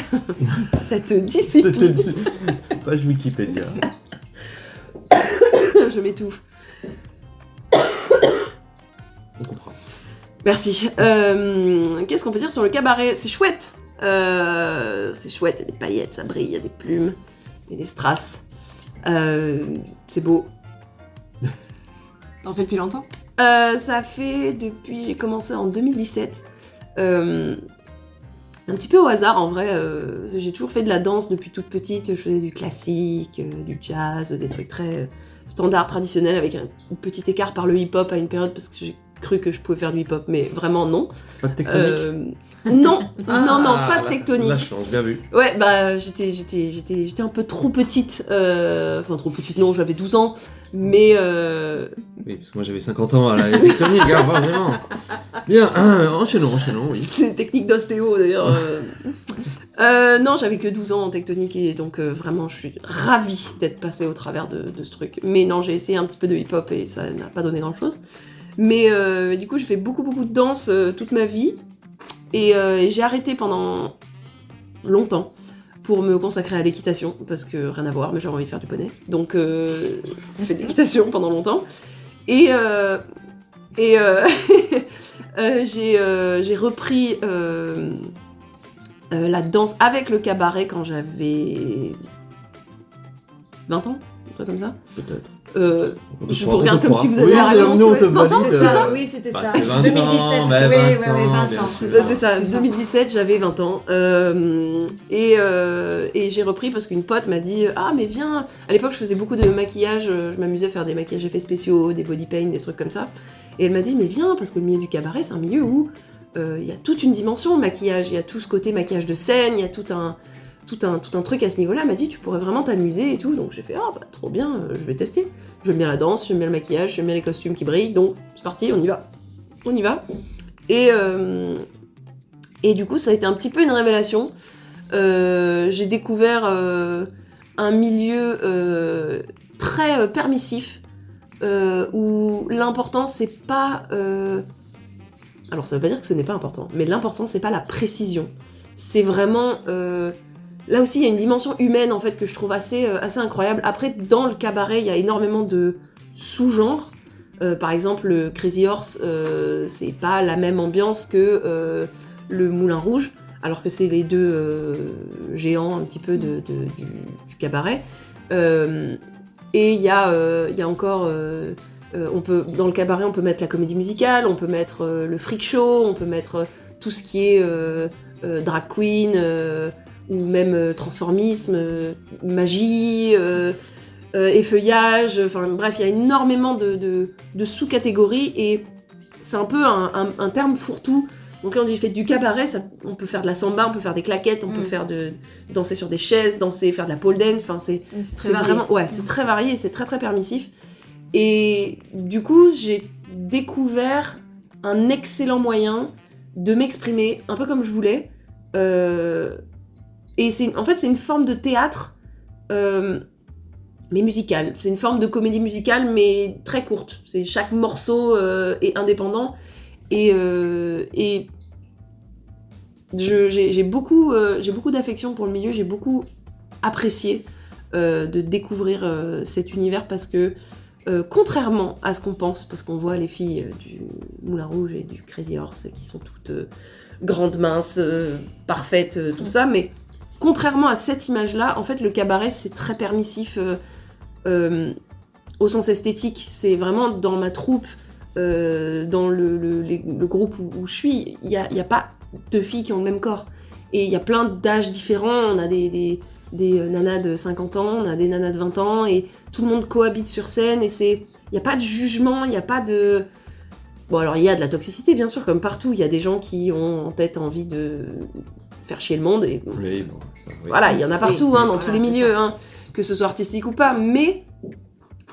Cette discipline. Page Wikipédia. Je m'étouffe. On comprend. Merci. Qu'est-ce qu'on peut dire sur le cabaret? C'est chouette. C'est chouette, il y a des paillettes, ça brille, il y a des plumes, il y a des strass. C'est beau. T'en fais depuis longtemps? Ça fait depuis... J'ai commencé en 2017. un petit peu au hasard en vrai. J'ai toujours fait de la danse depuis toute petite. Je faisais du classique, du jazz, des trucs très standards, traditionnels, avec un petit écart par le hip-hop à une période parce que j'ai cru que je pouvais faire du hip-hop, mais vraiment non. Pas de tectonique Non, pas de tectonique. La chance, bien vu. Ouais, bah j'étais un peu trop petite. Enfin, trop petite, non, j'avais 12 ans. Mais Oui, parce que moi j'avais 50 ans à la tectonique, hein, forcément. Bien, enchaînons, oui. c'est technique d'ostéo d'ailleurs. Non, j'avais que 12 ans en tectonique et donc vraiment je suis ravie d'être passée au travers de ce truc. Mais non, j'ai essayé un petit peu de hip-hop et ça n'a pas donné grand-chose. Mais du coup, j'ai fait beaucoup de danse toute ma vie. Et j'ai arrêté pendant longtemps pour me consacrer à l'équitation, parce que rien à voir, mais j'avais envie de faire du poney. Donc j'ai fait de l'équitation pendant longtemps. Et j'ai repris la danse avec le cabaret quand j'avais 20 ans, un truc comme ça. Peut-être. Je vous regarde comme si vous aviez la raison. nous on te 20 ans, valide. c'est ça Oui, c'était Bah, ça. c'est 20 ans, 2017. bah, Oui, 20 20 ans, ans. bien sûr. C'est ça, 2017, j'avais 20 ans. Et j'ai repris parce qu'une pote m'a dit « Ah, mais viens !» À l'époque, je faisais beaucoup de maquillage, je m'amusais à faire des maquillages effets spéciaux, des body paint, des trucs comme ça. Et elle m'a dit « Mais viens, parce que le milieu du cabaret, c'est un milieu où il y a toute une dimension maquillage, il y a tout ce côté maquillage de scène, il y a tout un truc à ce niveau-là. » Elle m'a dit « Tu pourrais vraiment t'amuser et tout. » Donc j'ai fait « Ah, bah trop bien, je vais tester. » J'aime bien la danse, j'aime bien le maquillage, j'aime bien les costumes qui brillent, donc c'est parti, on y va. On y va. Et du coup, ça a été un petit peu une révélation. J'ai découvert un milieu très permissif où l'important, c'est pas... Alors, ça veut pas dire que ce n'est pas important, mais l'important, c'est pas la précision. C'est vraiment... Là aussi, il y a une dimension humaine, en fait, que je trouve assez incroyable. Après, dans le cabaret, il y a énormément de sous-genres. Par exemple, le Crazy Horse, c'est pas la même ambiance que le Moulin Rouge, alors que c'est les deux géants un petit peu du cabaret. Et il y a encore... dans le cabaret, on peut mettre la comédie musicale, on peut mettre le freak show, on peut mettre tout ce qui est drag queen, ou même transformisme, magie... effeuillage, enfin bref, il y a énormément de sous-catégories et c'est un peu un terme fourre-tout. Donc là, on dit fait du cabaret, on peut faire de la samba, on peut faire des claquettes, on peut faire danser sur des chaises, faire de la pole dance, enfin c'est vraiment, ouais, c'est très varié, c'est très très permissif. Et du coup, j'ai découvert un excellent moyen de m'exprimer un peu comme je voulais. Et en fait, c'est une forme de théâtre. Mais musicale. C'est une forme de comédie musicale, mais très courte. Chaque morceau est indépendant. Et j'ai beaucoup d'affection pour le milieu. J'ai beaucoup apprécié de découvrir cet univers parce que, contrairement à ce qu'on pense, parce qu'on voit les filles du Moulin Rouge et du Crazy Horse qui sont toutes grandes, minces, parfaites, tout ça, mais contrairement à cette image-là, en fait, le cabaret, c'est très permissif au sens esthétique. C'est vraiment dans ma troupe, dans le groupe où je suis, il n'y a pas de filles qui ont le même corps. Et il y a plein d'âges différents. On a des nanas de 50 ans, on a des nanas de 20 ans, et tout le monde cohabite sur scène, et il n'y a pas de jugement, il n'y a pas de... Bon, alors il y a de la toxicité, bien sûr, comme partout. Il y a des gens qui ont en tête envie de faire chier le monde, et Oui, bon, ça, oui. voilà, il y en a partout, dans tous les c'est milieux, ça. Que ce soit artistique ou pas, mais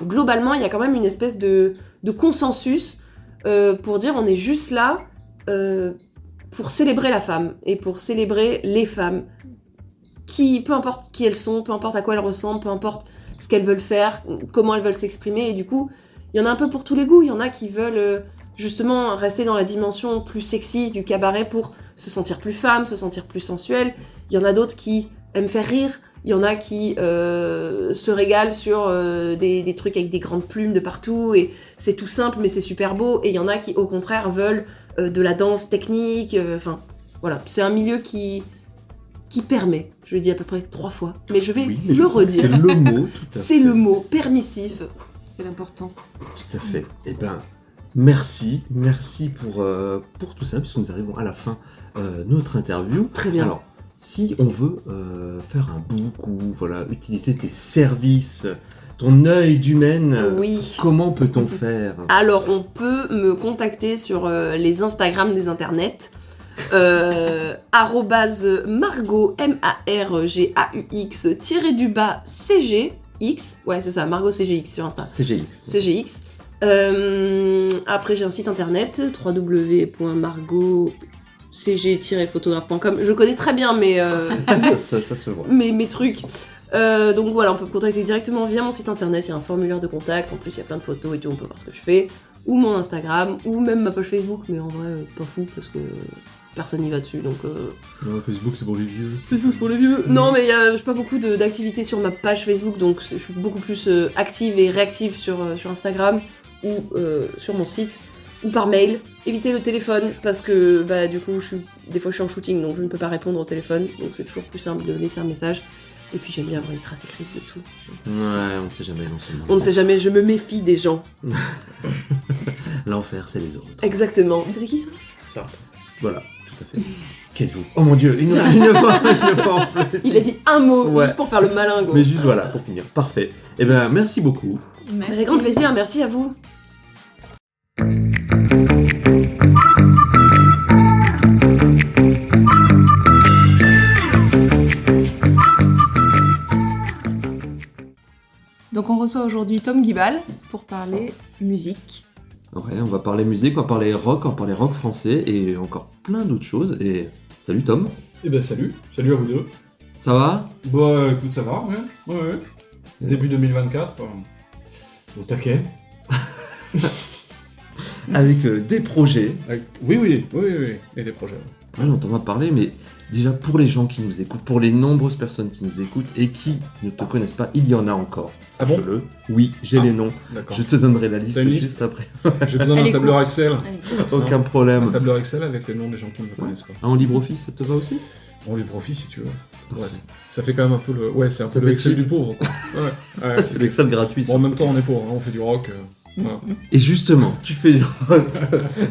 globalement, il y a quand même une espèce de consensus pour dire on est juste là pour célébrer la femme, et pour célébrer les femmes, peu importe qui elles sont, peu importe à quoi elles ressemblent, peu importe ce qu'elles veulent faire, comment elles veulent s'exprimer, et du coup, il y en a un peu pour tous les goûts. Il y en a qui veulent justement rester dans la dimension plus sexy du cabaret pour se sentir plus femme, se sentir plus sensuelle. Il y en a d'autres qui aiment faire rire. Il y en a qui se régalent sur des trucs avec des grandes plumes de partout, et c'est tout simple mais c'est super beau. Et il y en a qui au contraire veulent de la danse technique. Enfin voilà, c'est un milieu qui permet, je l'ai dit à peu près 3 fois, mais je vais le redire. C'est le mot, tout à fait. C'est le mot, permissif. C'est l'important. Tout à fait. Eh ben, merci pour tout ça, puisque nous arrivons à la fin notre interview. Très bien. Alors, si on veut faire un book ou voilà, utiliser tes services, ton œil d'humaine, Oui. comment peut-on faire? Alors, on peut me contacter sur les Instagram des internets. @Margot MARGAUX _CGX. Ouais, c'est ça, Margot CGX sur Insta. CGX. Après, j'ai un site internet www.margotcg-photographe.com. Je connais très bien ça se voit. mes trucs. Donc voilà, on peut me contacter directement via mon site internet. Il y a un formulaire de contact. En plus, il y a plein de photos et tout. On peut voir ce que je fais. Ou mon Instagram, ou même ma page Facebook. Mais en vrai, pas fou parce que personne n'y va dessus. Donc Facebook, c'est pour les vieux. Facebook pour les vieux. Non, mais j'ai pas beaucoup d'activités sur ma page Facebook. Donc je suis beaucoup plus active et réactive sur Instagram ou sur mon site. Ou par mail. Évitez le téléphone parce que du coup, des fois je suis en shooting donc je ne peux pas répondre au téléphone. Donc c'est toujours plus simple de laisser un message. Et puis j'aime bien avoir une trace écrite de tout. Ouais, on ne sait jamais dans ce monde. On ne sait jamais, je me méfie des gens. L'enfer, c'est les autres. Exactement. C'était qui ça? Voilà, tout à fait. Qu'êtes-vous? Oh mon dieu, une fois en plus. Il a dit un mot Ouais. juste pour faire le malin. Mais juste voilà, pour finir. Parfait. Eh ben, merci beaucoup. Avec grand plaisir, merci à vous. Donc on reçoit aujourd'hui Tom Guibal pour parler musique. Ouais, on va parler musique, on va parler rock français et encore plein d'autres choses. Et salut Tom. Eh ben salut à vous deux. Ça va? Bah écoute, ça va, ouais. Début 2024, au taquet. Avec des projets. Oui, et des projets. Ouais, on va parler, mais déjà pour les gens qui nous écoutent, pour les nombreuses personnes qui nous écoutent et qui ne te connaissent pas, il y en a encore. Ah bon? Sache-le. Oui, j'ai les noms. D'accord. Je te donnerai la liste T'as une liste juste après. J'ai besoin Elle d'un est tableur courte. Excel. Aucun Un problème. tableur Excel avec les noms des gens qui ne me connaissent pas. En LibreOffice, ça te va aussi? On les profite si tu veux. Ouais, ça fait quand même un peu le. Ouais, c'est un Ça peu le fait Excel cheap. du pauvre. Quoi. Ouais. C'est l'Excel gratuit. Bon, en même temps, on est pauvre, hein, on fait du rock. Voilà. Et justement, tu fais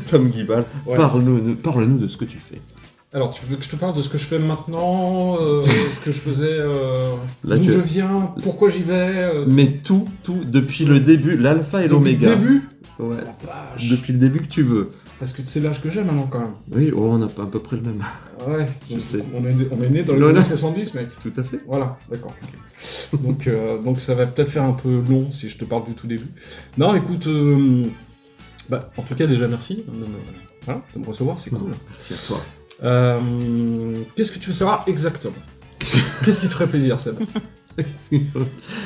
Tom Guibal, Ouais. parle-nous de ce que tu fais. Alors, tu veux que je te parle de ce que je fais maintenant, ce que je faisais, Là, d'où tu- je viens, pourquoi j'y vais. Mais tout, depuis le début, l'alpha et Depuis l'oméga. le début. Ouais. La vache. Depuis le début que tu veux. Parce que c'est l'âge que j'ai maintenant quand même. Oui, oh, on a pas à peu près le même. Ouais, Je donc, sais. on est né dans les Non, années non. 70, mec. Tout à fait. Voilà, d'accord. Ok. Donc ça va peut-être faire un peu long si je te parle du tout début. Non, écoute, en tout cas déjà merci de me recevoir, c'est cool. Merci à toi. Qu'est-ce que tu veux savoir exactement? Qu'est-ce qui te ferait plaisir, Seb?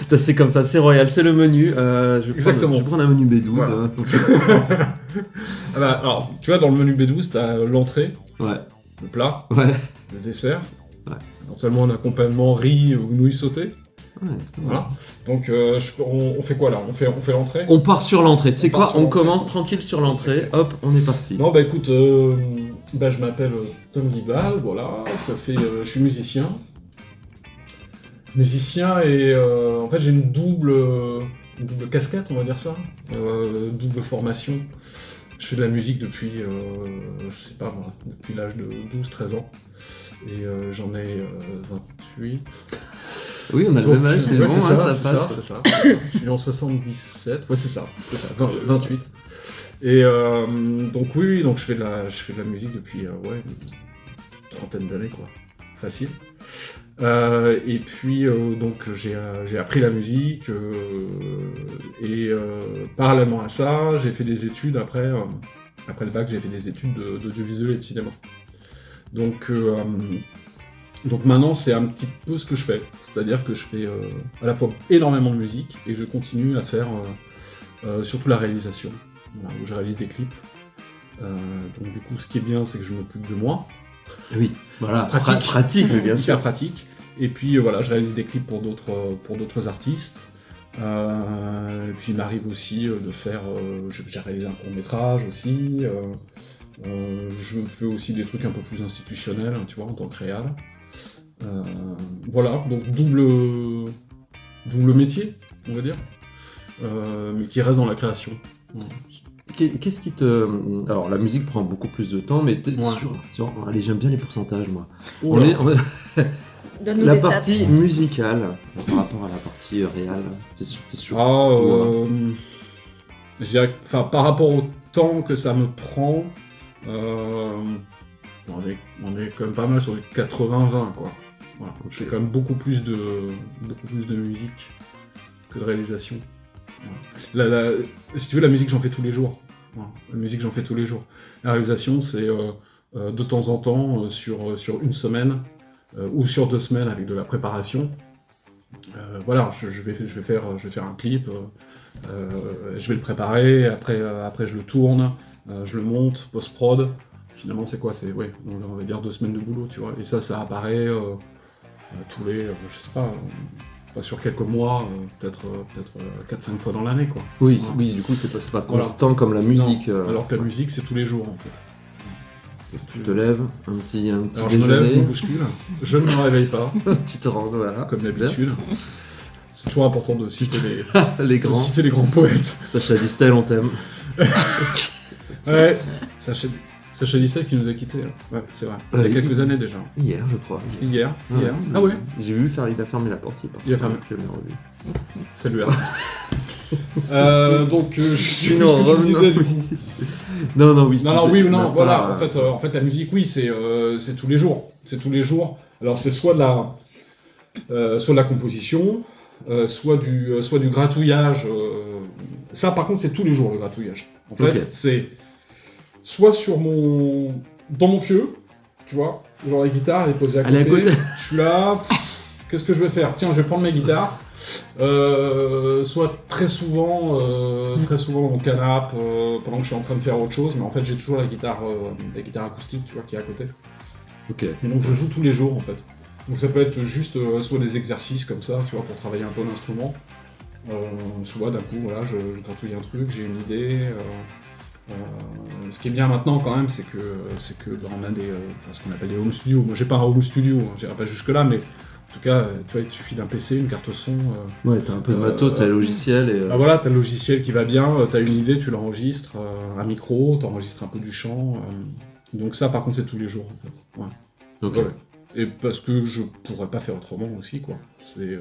Ça, c'est comme ça, c'est royal, c'est le menu. Exactement. Je vais prendre un menu B12. Voilà. Alors, tu vois, dans le menu B12, t'as l'entrée, Ouais, le plat, ouais. le dessert, Ouais. éventuellement un accompagnement riz ou nouilles sautées. Ouais, c'est bon. Voilà. Donc, on fait quoi là? On fait l'entrée? On part sur l'entrée. Tu sais On part quoi? sur On l'entrée. commence tranquille sur l'entrée. Hop, on est parti. Non, bah écoute, je m'appelle Tom Guibal, voilà, ça fait, je suis musicien. Et en fait j'ai une double casquette, on va dire ça, double formation. Je fais de la musique depuis, je sais pas moi, depuis l'âge de 12-13 ans. Et j'en ai 28. Oui, on a le même âge, c'est Ouais, bon, c'est hein, ça, ça passe. c'est ça. Je suis en 77, ouais c'est ça, 28. Et donc oui, donc je fais de la musique depuis une trentaine d'années quoi, facile. Et puis donc j'ai appris la musique et parallèlement à ça, j'ai fait des études après le bac, j'ai fait des études d'audiovisuel et de cinéma. Donc maintenant c'est un petit peu ce que je fais, c'est-à-dire que je fais à la fois énormément de musique et je continue à faire surtout la réalisation, voilà, où je réalise des clips. Donc du coup ce qui est bien c'est que je m'occupe de moi. Oui, voilà, C'est pratique. pratique, mais bien Super sûr. pratique. Et puis voilà, je réalise des clips pour d'autres artistes. Et puis il m'arrive aussi de faire, j'ai réalisé un court-métrage aussi. Je fais aussi des trucs un peu plus institutionnels, tu vois, en tant que réal. Voilà, donc double métier, on va dire, mais qui reste dans la création. Qu'est-ce qui te... Alors, la musique prend beaucoup plus de temps, mais allez, j'aime bien les pourcentages, moi. Donne-nous La des stats. partie musicale, par rapport à la partie réelle, t'es sûr Je dirais que, par rapport au temps que ça me prend, on est quand même pas mal sur du 80-20, quoi. Voilà. Ok. J'ai quand même beaucoup plus de musique que de réalisation. Voilà. Si tu veux, la musique, j'en fais tous les jours. Voilà. La musique, j'en fais tous les jours. La réalisation, c'est de temps en temps, sur une semaine ou sur 2 semaines avec de la préparation. Voilà, je vais faire un clip, je vais le préparer, après je le tourne, je le monte, post-prod. Finalement, c'est quoi? On va dire 2 semaines de boulot, tu vois. Et ça apparaît tous les, je sais pas, sur quelques mois, peut-être 4-5 fois dans l'année, quoi. Oui, Voilà. oui, du coup, c'est pas Voilà. constant comme la musique. Non, alors que la musique, c'est tous les jours, en fait. Tu te lèves, un petit Alors je me lève, je me déjeuner, bouscule, je ne me réveille pas, tu te rends, voilà, comme super. d'habitude. C'est toujours important de citer Les grands, les grands poètes. Sacha Distel, on t'aime. Ouais, Sacha Distel qui nous a quittés. Ouais, c'est vrai. Il y a quelques années déjà. Hier, je crois. Hier. Ah ouais. J'ai vu il a fermé la porte, il est parti. Il a fermé. Je l'ai revu. Salut artiste. Donc je suis Non, ce que tu me disais du coup. non, oui. Non, c'est- oui ou non, pas- voilà. En fait, la musique, oui, c'est tous les jours. C'est tous les jours. Alors c'est soit de la composition, soit du gratouillage. Ça, par contre, c'est tous les jours le gratouillage. En fait, Ok. c'est soit dans mon pieu, tu vois, genre la guitare elle est posée à Elle est côté. à côté. Je suis là. Qu'est-ce que je vais faire? Tiens, je vais prendre ma guitare. Soit très souvent dans mon canapé pendant que je suis en train de faire autre chose, mais en fait j'ai toujours la guitare acoustique, tu vois, qui est à côté. Ok. Et donc je joue tous les jours en fait. Donc ça peut être juste soit des exercices comme ça, tu vois, pour travailler un peu l'instrument, soit d'un coup voilà, je gratouille un truc, j'ai une idée. Ce qui est bien maintenant quand même, c'est que on a ce qu'on appelle des home studios. Moi j'ai pas un home studio, hein, j'irai pas jusque là, mais en tout cas, tu vois, il te suffit d'un PC, une carte son. Ouais, t'as un peu de matos, t'as le logiciel et. Bah voilà, t'as le logiciel qui va bien, t'as une idée, tu l'enregistres, un micro, t'enregistres un peu du chant. Donc ça, par contre, c'est tous les jours en fait. Ouais. Ok. Ouais. Et parce que je pourrais pas faire autrement aussi, quoi. C'est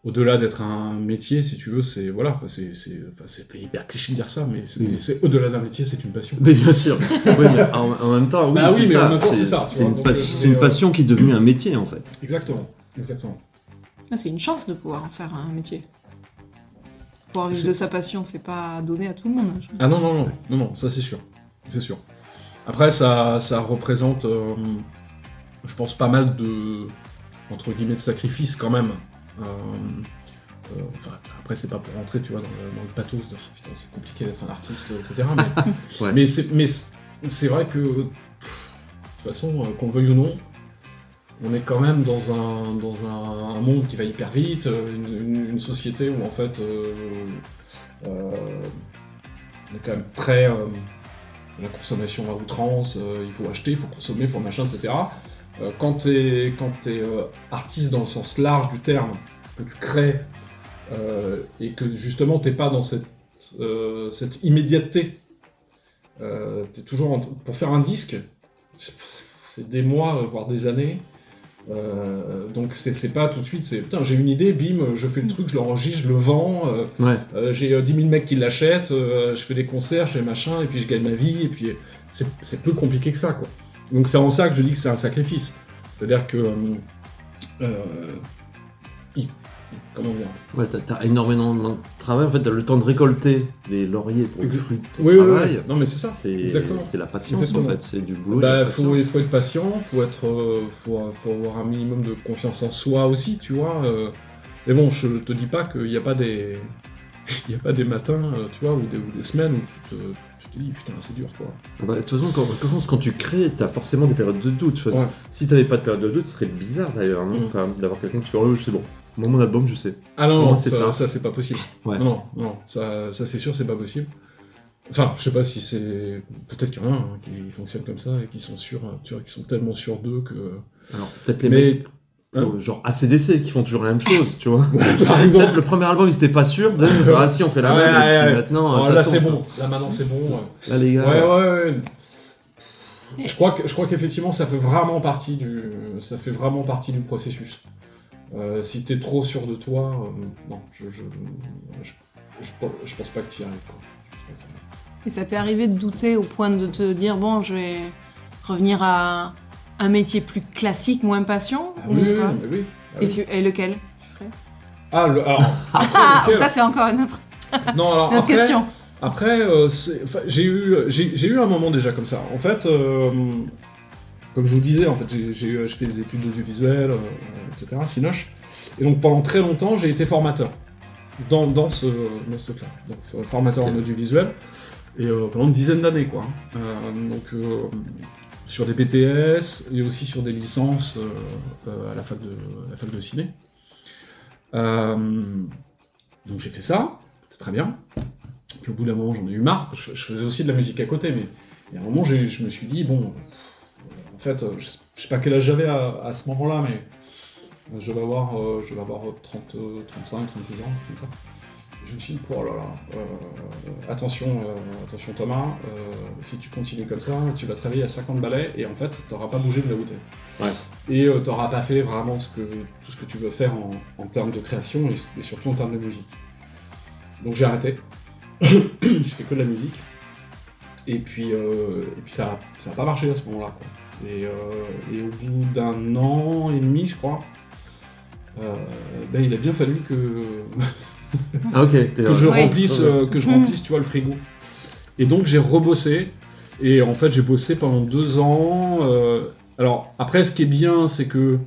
au-delà d'être un métier, si tu veux, c'est voilà, c'est hyper cliché de dire ça, mais c'est au-delà d'un métier, c'est une passion. Mais bien sûr. Oui, mais en même temps, oui, Bah oui, c'est mais ça. en même temps, c'est ça, tu C'est vois, une, donc, c'est une passion qui est devenue un métier en fait. Exactement. Ah, c'est une chance de pouvoir en faire un métier. Pouvoir vivre de sa passion, c'est pas donné à tout le monde. Ah non, ça c'est sûr. Après, ça représente, je pense, pas mal de, entre guillemets, de sacrifices quand même. Après, c'est pas pour rentrer, tu vois, dans le pathos de putain, c'est compliqué d'être un artiste, etc. Mais, Ouais. mais c'est vrai que, de toute façon, qu'on le veuille ou non, on est quand même dans un monde qui va hyper vite, une société où en fait on est quand même très la consommation à outrance, il faut acheter, il faut consommer, il faut machin, etc. Quand t'es artiste dans le sens large du terme, que tu crées et que justement t'es pas dans cette immédiateté, t'es toujours pour faire un disque, c'est des mois voire des années. Donc c'est pas tout de suite, c'est putain j'ai une idée, bim, je fais le truc, je l'enregistre, je le vends, Ouais. j'ai 10 000 mecs qui l'achètent, je fais des concerts, je fais machin, et puis je gagne ma vie, et puis c'est plus compliqué que ça, quoi. Donc c'est en ça que je dis que c'est un sacrifice. C'est-à-dire que comment dire? Ouais, t'as énormément de travail. En fait, t'as le temps de récolter les lauriers pour le fruit de ton Oui, travail. non mais c'est ça. Exactement. C'est la patience Exactement. en fait, c'est du boulot. Bah, de la faut patience. être patient, faut avoir un minimum de confiance en soi aussi, tu vois. Mais bon, je te dis pas qu'il n'y a pas des matins, tu vois, ou des semaines où tu te dis putain c'est dur quoi. Bah, de toute façon, quand tu crées, t'as forcément des périodes de doute. Enfin, Ouais. Si t'avais pas de période de doute, ce serait bizarre d'ailleurs, non, quand même, d'avoir quelqu'un qui fait oh, c'est bon. Moi, mon album, je sais. Ah non, Moi, non, c'est ça, ça. c'est pas possible. Ouais. Non, ça c'est sûr, c'est pas possible. Enfin, je sais pas si c'est. Peut-être qu'il y en a qui fonctionnent comme ça et qui sont sûrs, tu vois, qui sont tellement sûrs d'eux que. Alors, peut-être les Mais mecs genre AC/DC qui font toujours la même chose, tu vois. Par exemple. Peut-être le premier album, ils étaient pas sûrs, si on fait la même, et puis maintenant, ça là tombe. c'est bon, là maintenant c'est bon. Là les gars. Ouais. Je crois qu'effectivement ça fait vraiment partie du processus. Si t'es trop sûr de toi, non, je pense pas que t'y arrives, quoi. Et ça t'est arrivé de douter au point de te dire, bon, je vais revenir à un métier plus classique, moins passion ou pas Oui. Et lequel Alors, ça c'est encore une autre, non, alors, notre question. Après, j'ai eu un moment déjà comme ça. En fait, comme je vous disais, en fait, je fais des études d'audiovisuel, etc., Cinoche. Et donc pendant très longtemps, j'ai été formateur dans ce truc-là. Donc formateur en audiovisuel. Et pendant une dizaine d'années, quoi. Sur des BTS et aussi sur des licences à la fac de ciné. Donc j'ai fait ça, c'était très bien. Puis au bout d'un moment, j'en ai eu marre. Je faisais aussi de la musique à côté, mais il y a un moment, je me suis dit, bon, en fait, je sais pas quel âge j'avais à ce moment-là, mais je vais avoir 30, 35, 36 ans, comme ça. Je me suis dit, oh là là, attention Thomas, si tu continues comme ça, tu vas travailler à 50 balais et en fait, t'auras pas bougé de là où t'es. Ouais. Et t'auras pas fait vraiment tout ce que tu veux faire en termes de création et surtout en termes de musique. Donc j'ai arrêté. J'ai fait que de la musique. Et puis ça a pas marché à ce moment-là, quoi. Et au bout d'un an et demi, je crois, il a bien fallu que que je remplisse, tu vois, le frigo. Et donc j'ai rebossé. Et en fait, j'ai bossé pendant 2 ans. Alors après, ce qui est bien, c'est que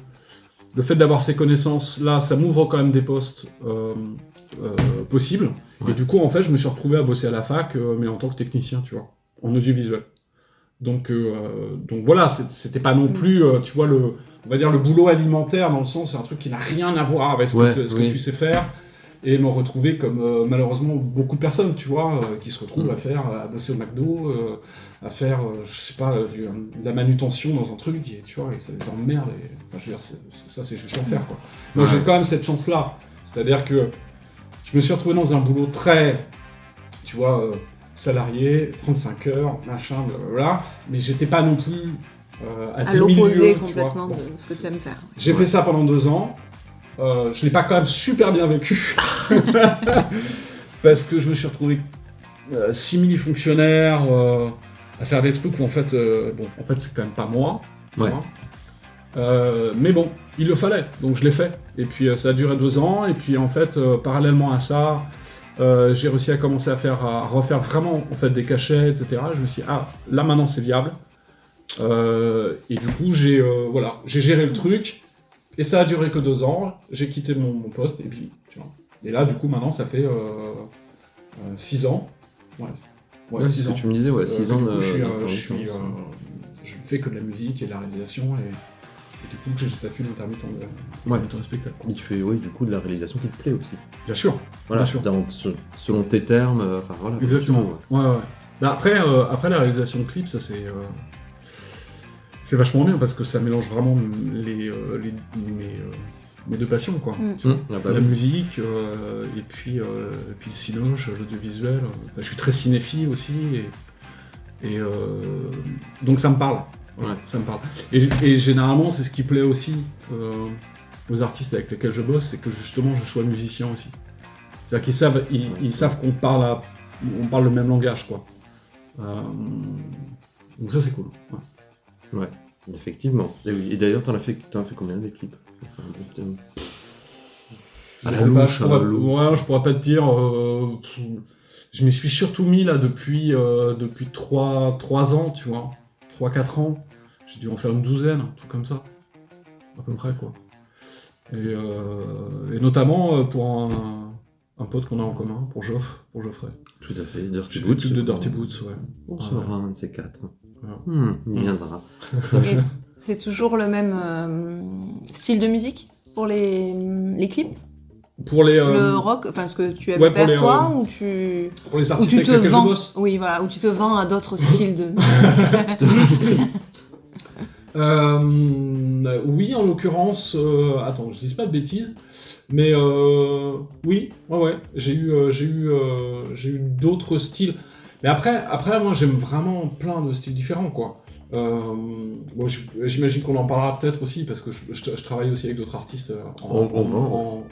le fait d'avoir ces connaissances-là, ça m'ouvre quand même des postes possibles. Ouais. Et du coup, en fait, je me suis retrouvé à bosser à la fac, mais en tant que technicien, tu vois, en audiovisuel. Donc voilà, c'était pas non plus, tu vois, on va dire le boulot alimentaire, dans le sens, c'est un truc qui n'a rien à voir avec ce que tu sais faire. Et me retrouver comme malheureusement beaucoup de personnes, tu vois, qui se retrouvent à bosser au McDo, à faire, je sais pas, de la manutention dans un truc, et, tu vois, et ça les emmerde. Enfin, je veux dire, ça c'est juste l'enfer, quoi. Moi, j'ai quand même cette chance-là. C'est-à-dire que je me suis retrouvé dans un boulot très, tu vois, salarié, 35 heures, machin, blablabla, mais j'étais pas non plus à 10 000 l'opposé lieues, complètement tu vois. de ce que tu aimes faire. J'ai fait ça pendant 2 ans. Je l'ai pas quand même super bien vécu. Parce que je me suis retrouvé simili-fonctionnaire à faire des trucs où en fait c'est quand même pas moi. Ouais. Mais bon, il le fallait, donc je l'ai fait. Et puis ça a duré 2 ans, et puis en fait, parallèlement à ça, j'ai réussi à commencer à refaire vraiment en fait des cachets, etc. Je me suis dit, là maintenant c'est viable. Et du coup, j'ai géré le truc. Et ça a duré que 2 ans, j'ai quitté mon poste, et puis, tu vois. Et là, du coup, maintenant, ça fait 6 ans. Ouais, 6 c'est ans. ce que tu me disais, 6 ans je fais que de la musique et de la réalisation, et du coup, j'ai le statut d'intermittent de spectacle. Mais tu fais, du coup, de la réalisation qui te plaît aussi. Bien sûr. Voilà, bien sûr. Selon tes termes, enfin voilà. Exactement. Ouais. Bah, après, la réalisation de clips, ça c'est vachement bien parce que ça mélange vraiment mes 2 passions, quoi. La musique et puis le cinoche, l'audiovisuel. Je suis très cinéphile aussi et donc ça me parle. Ouais. Ça me parle. Et généralement, c'est ce qui plaît aussi aux artistes avec lesquels je bosse, c'est que justement je sois musicien aussi. C'est-à-dire qu'ils ils savent qu'on parle le même langage, quoi. Donc ça c'est cool. Ouais, effectivement. Et d'ailleurs, t'en as fait combien des clips? Je pourrais pas te dire. Je m'y suis surtout mis là depuis 3 ans, tu vois. 3-4 ans. J'ai dû en faire une douzaine, un truc comme ça. À peu près, quoi. Et notamment pour un pote qu'on a en commun, pour Geoffrey. Tout à fait, Dirty J'ai Boots. fait de Dirty Boots, ouais. On sera un de ces 4. Il viendra. C'est toujours le même style de musique pour les clips? Pour les le rock, enfin ce que tu aimes faire toi, ou tu pour les artistes avec lesquels je bosse. Oui, voilà, ou tu te vends à d'autres styles de musique. Oui, en l'occurrence, attends, je dis pas de bêtises, mais oui, ouais, j'ai eu d'autres styles. Mais après, moi, j'aime vraiment plein de styles différents, quoi. Bon, j'imagine qu'on en parlera peut-être aussi, parce que je travaille aussi avec d'autres artistes en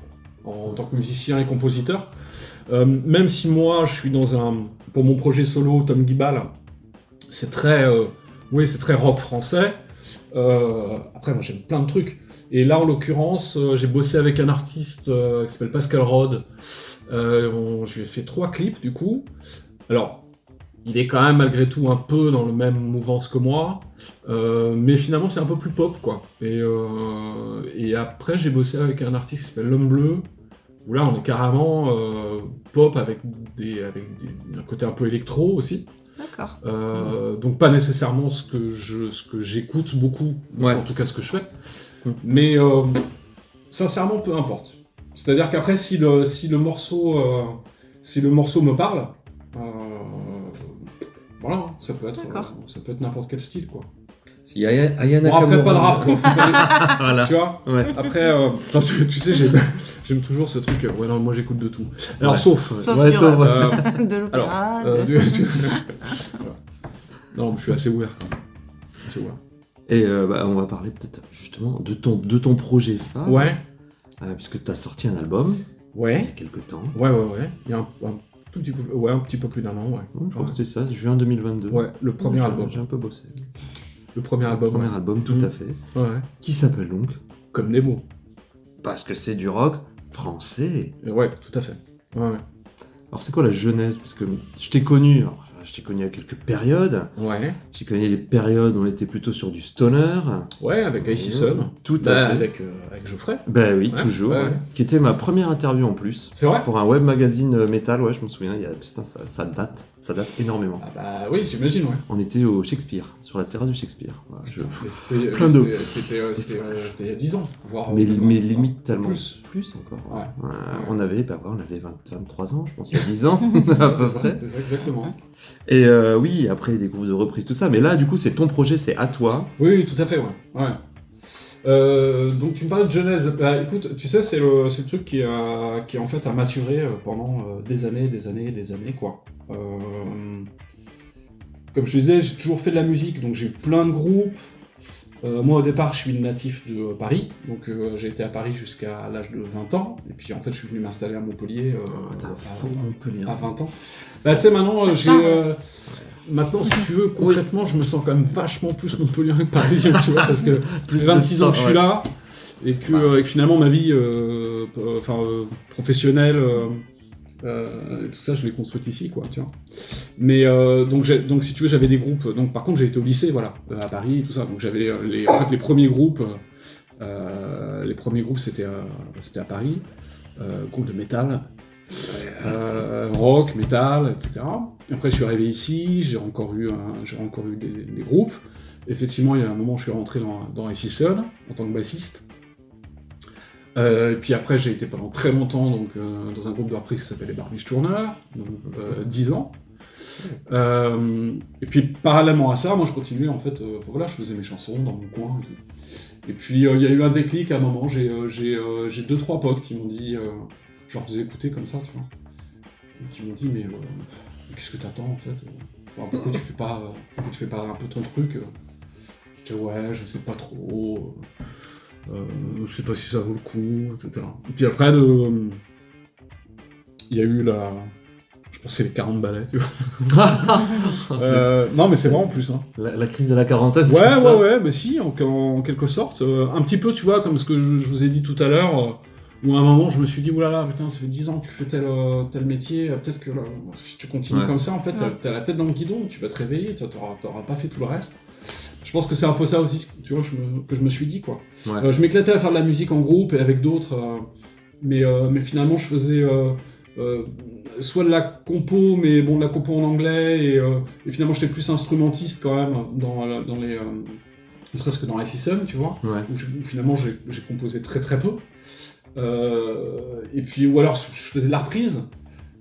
tant que musicien et compositeur. Même si moi, je suis pour mon projet solo, Tom Gibal, c'est très rock français. Après, moi, j'aime plein de trucs. Et là, en l'occurrence, j'ai bossé avec un artiste qui s'appelle Pascal Rode. Je lui ai fait 3 clips, du coup. Alors, il est quand même, malgré tout, un peu dans le même mouvance que moi. Mais finalement, c'est un peu plus pop, quoi. Et après, j'ai bossé avec un artiste qui s'appelle L'Homme Bleu, où là, on est carrément pop avec un côté un peu électro aussi. D'accord. Donc pas nécessairement ce que j'écoute beaucoup, Ouais. en tout cas ce que je fais, mais sincèrement peu importe. C'est-à-dire qu'après si le morceau me parle, voilà, ça peut être n'importe quel style, quoi. Il y a Aya Bon, après pas de Nakamura. rap, quoi. Voilà. Tu vois. Ouais. Après, parce que tu sais, j'aime toujours ce truc. Ouais, non, moi j'écoute de tout. Alors Ouais. sauf. Sauf Ouais, du sauf- rap, de l'opéra. Alors, de- voilà. Non, je suis assez ouvert quand même. Assez ouvert. Et on va parler peut-être justement de ton projet phare. Ouais. Puisque tu as sorti un album il y a Ouais. quelques temps. Ouais. Il y a un tout petit peu, un petit peu plus d'un an, ouais. Je crois que c'était ça, juin 2022. Ouais, le premier album. J'ai un peu bossé. Le premier album. Premier ouais. album, tout Mhm. à fait. Ouais. Qui s'appelle donc Comme Nemo. Parce que c'est du rock français. Ouais, tout à fait. Ouais. Alors c'est quoi la genèse? Parce que je t'ai connu à quelques périodes. Ouais. J'ai connu des périodes où on était plutôt sur du stoner. Ouais, avec Icy Sun. Tout à fait. Avec Geoffrey. Ben oui, Ouais, toujours. ouais. Ouais. Qui était ma première interview en plus. C'est vrai? Pour un web magazine métal, ouais, je m'en souviens. Putain, ça date énormément. Ah bah oui, j'imagine, ouais. On était au Shakespeare, sur la terrasse du Shakespeare. Voilà, Mais c'était Plein de- c'était il y a 10 ans, voire mais voire limite tellement plus. encore. Ouais. On avait 23 ans, je pense, il y a 10 ans, à peu près. C'est ça, exactement. Et oui, après des groupes de reprise, tout ça. Mais là, du coup, c'est ton projet, c'est à toi. Oui, tout à fait, ouais. Donc tu me parlais de genèse. Bah, écoute, tu sais, c'est le truc qui en fait a maturé pendant des années, quoi. Comme je te disais, j'ai toujours fait de la musique, donc j'ai eu plein de groupes. Moi, au départ, je suis natif de Paris, donc j'ai été à Paris jusqu'à l'âge de 20 ans, et puis en fait, je suis venu m'installer à Montpellier T'as un faux Montpellier. à 20 ans. Bah, tu sais, maintenant, Ça j'ai... part. Maintenant, si tu veux, concrètement, je me sens quand même vachement plus Montpellier que Paris, tu vois, parce que ça fait 26 ans que je suis là, et que finalement, ma vie professionnelle, et tout ça, je l'ai construite ici, quoi, tu vois. Mais donc si tu veux, j'avais des groupes. Donc par contre, j'ai été au lycée, voilà, à Paris, et tout ça. Donc j'avais les premiers groupes. C'était à Paris, groupes de métal, rock, métal, etc. Après, je suis arrivé ici, j'ai encore eu des groupes. Effectivement, il y a un moment, je suis rentré dans Icy Sun en tant que bassiste. Et puis après, j'ai été pendant très longtemps dans un groupe de reprise qui s'appelle les Barbiche Tourneurs, donc 10 ans. Et puis parallèlement à ça, moi je continuais en fait, voilà, je faisais mes chansons dans mon coin et tout. Et puis il y a eu un déclic à un moment, j'ai 2-3 potes qui m'ont dit, je leur faisais écouter comme ça, tu vois, et qui m'ont dit mais qu'est-ce que t'attends en fait, enfin, pourquoi tu fais pas un peu ton truc? Je dis ouais, je sais pas trop. Je sais pas si ça vaut le coup, etc. Et puis après, il y a eu je pense que c'est les 40 balais, tu vois. Non, mais c'est vrai en plus. Hein. La crise de la quarantaine, c'est Ouais, ça. mais si, en quelque sorte. Un petit peu, tu vois, comme ce que je vous ai dit tout à l'heure, où à un moment, je me suis dit, oulala, putain, ça fait 10 ans que tu fais tel métier, peut-être que si tu continues comme ça, en fait, t'as la tête dans le guidon, tu vas te réveiller, t'auras pas fait tout le reste. Je pense que c'est un peu ça aussi, tu vois, que je me suis dit, quoi. Ouais. Je m'éclatais à faire de la musique en groupe et avec d'autres, mais finalement, je faisais soit de la compo, mais bon, de la compo en anglais, et finalement, j'étais plus instrumentiste quand même dans les... ne serait-ce que dans Icy Sun, tu vois, Ouais. où finalement, j'ai composé très très peu. Et puis, ou alors, je faisais de la reprise,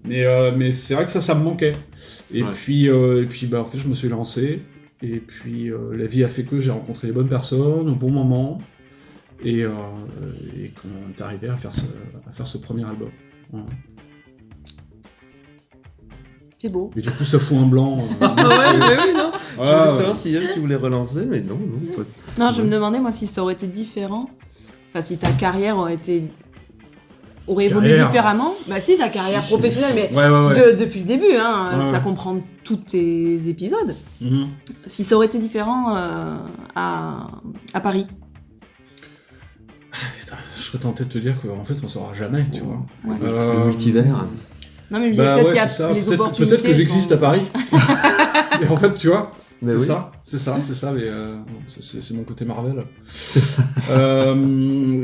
mais c'est vrai que ça me manquait. Et Ouais. puis, bah, en fait, je me suis lancé. Et puis la vie a fait que j'ai rencontré les bonnes personnes au bon moment et qu'on est arrivé à faire ce premier album. Voilà. C'est beau. Et du coup, ça fout un blanc. Ah ouais, mais oui, non. Je voulais Ouais. savoir si elle qui voulait relancer, mais non. Toi. Non, je me demandais, moi, si ça aurait été différent. Enfin, si ta carrière aurait évolué Carrière. différemment. Bah si, ta carrière Si. professionnelle, mais Ouais. depuis le début, hein, Ouais. ça comprend tous tes épisodes. Mhm. Si ça aurait été différent à Paris. Putain, je serais tenté de te dire qu'en fait, on saura jamais, tu vois. Ouais. Le multivers. Non, mais Bah peut-être ouais, il y a c'est ça. les Peut-être- opportunités. Peut-être que j'existe sont- à Paris. Et en fait, tu vois, Mais c'est oui. ça, mais c'est mon côté Marvel.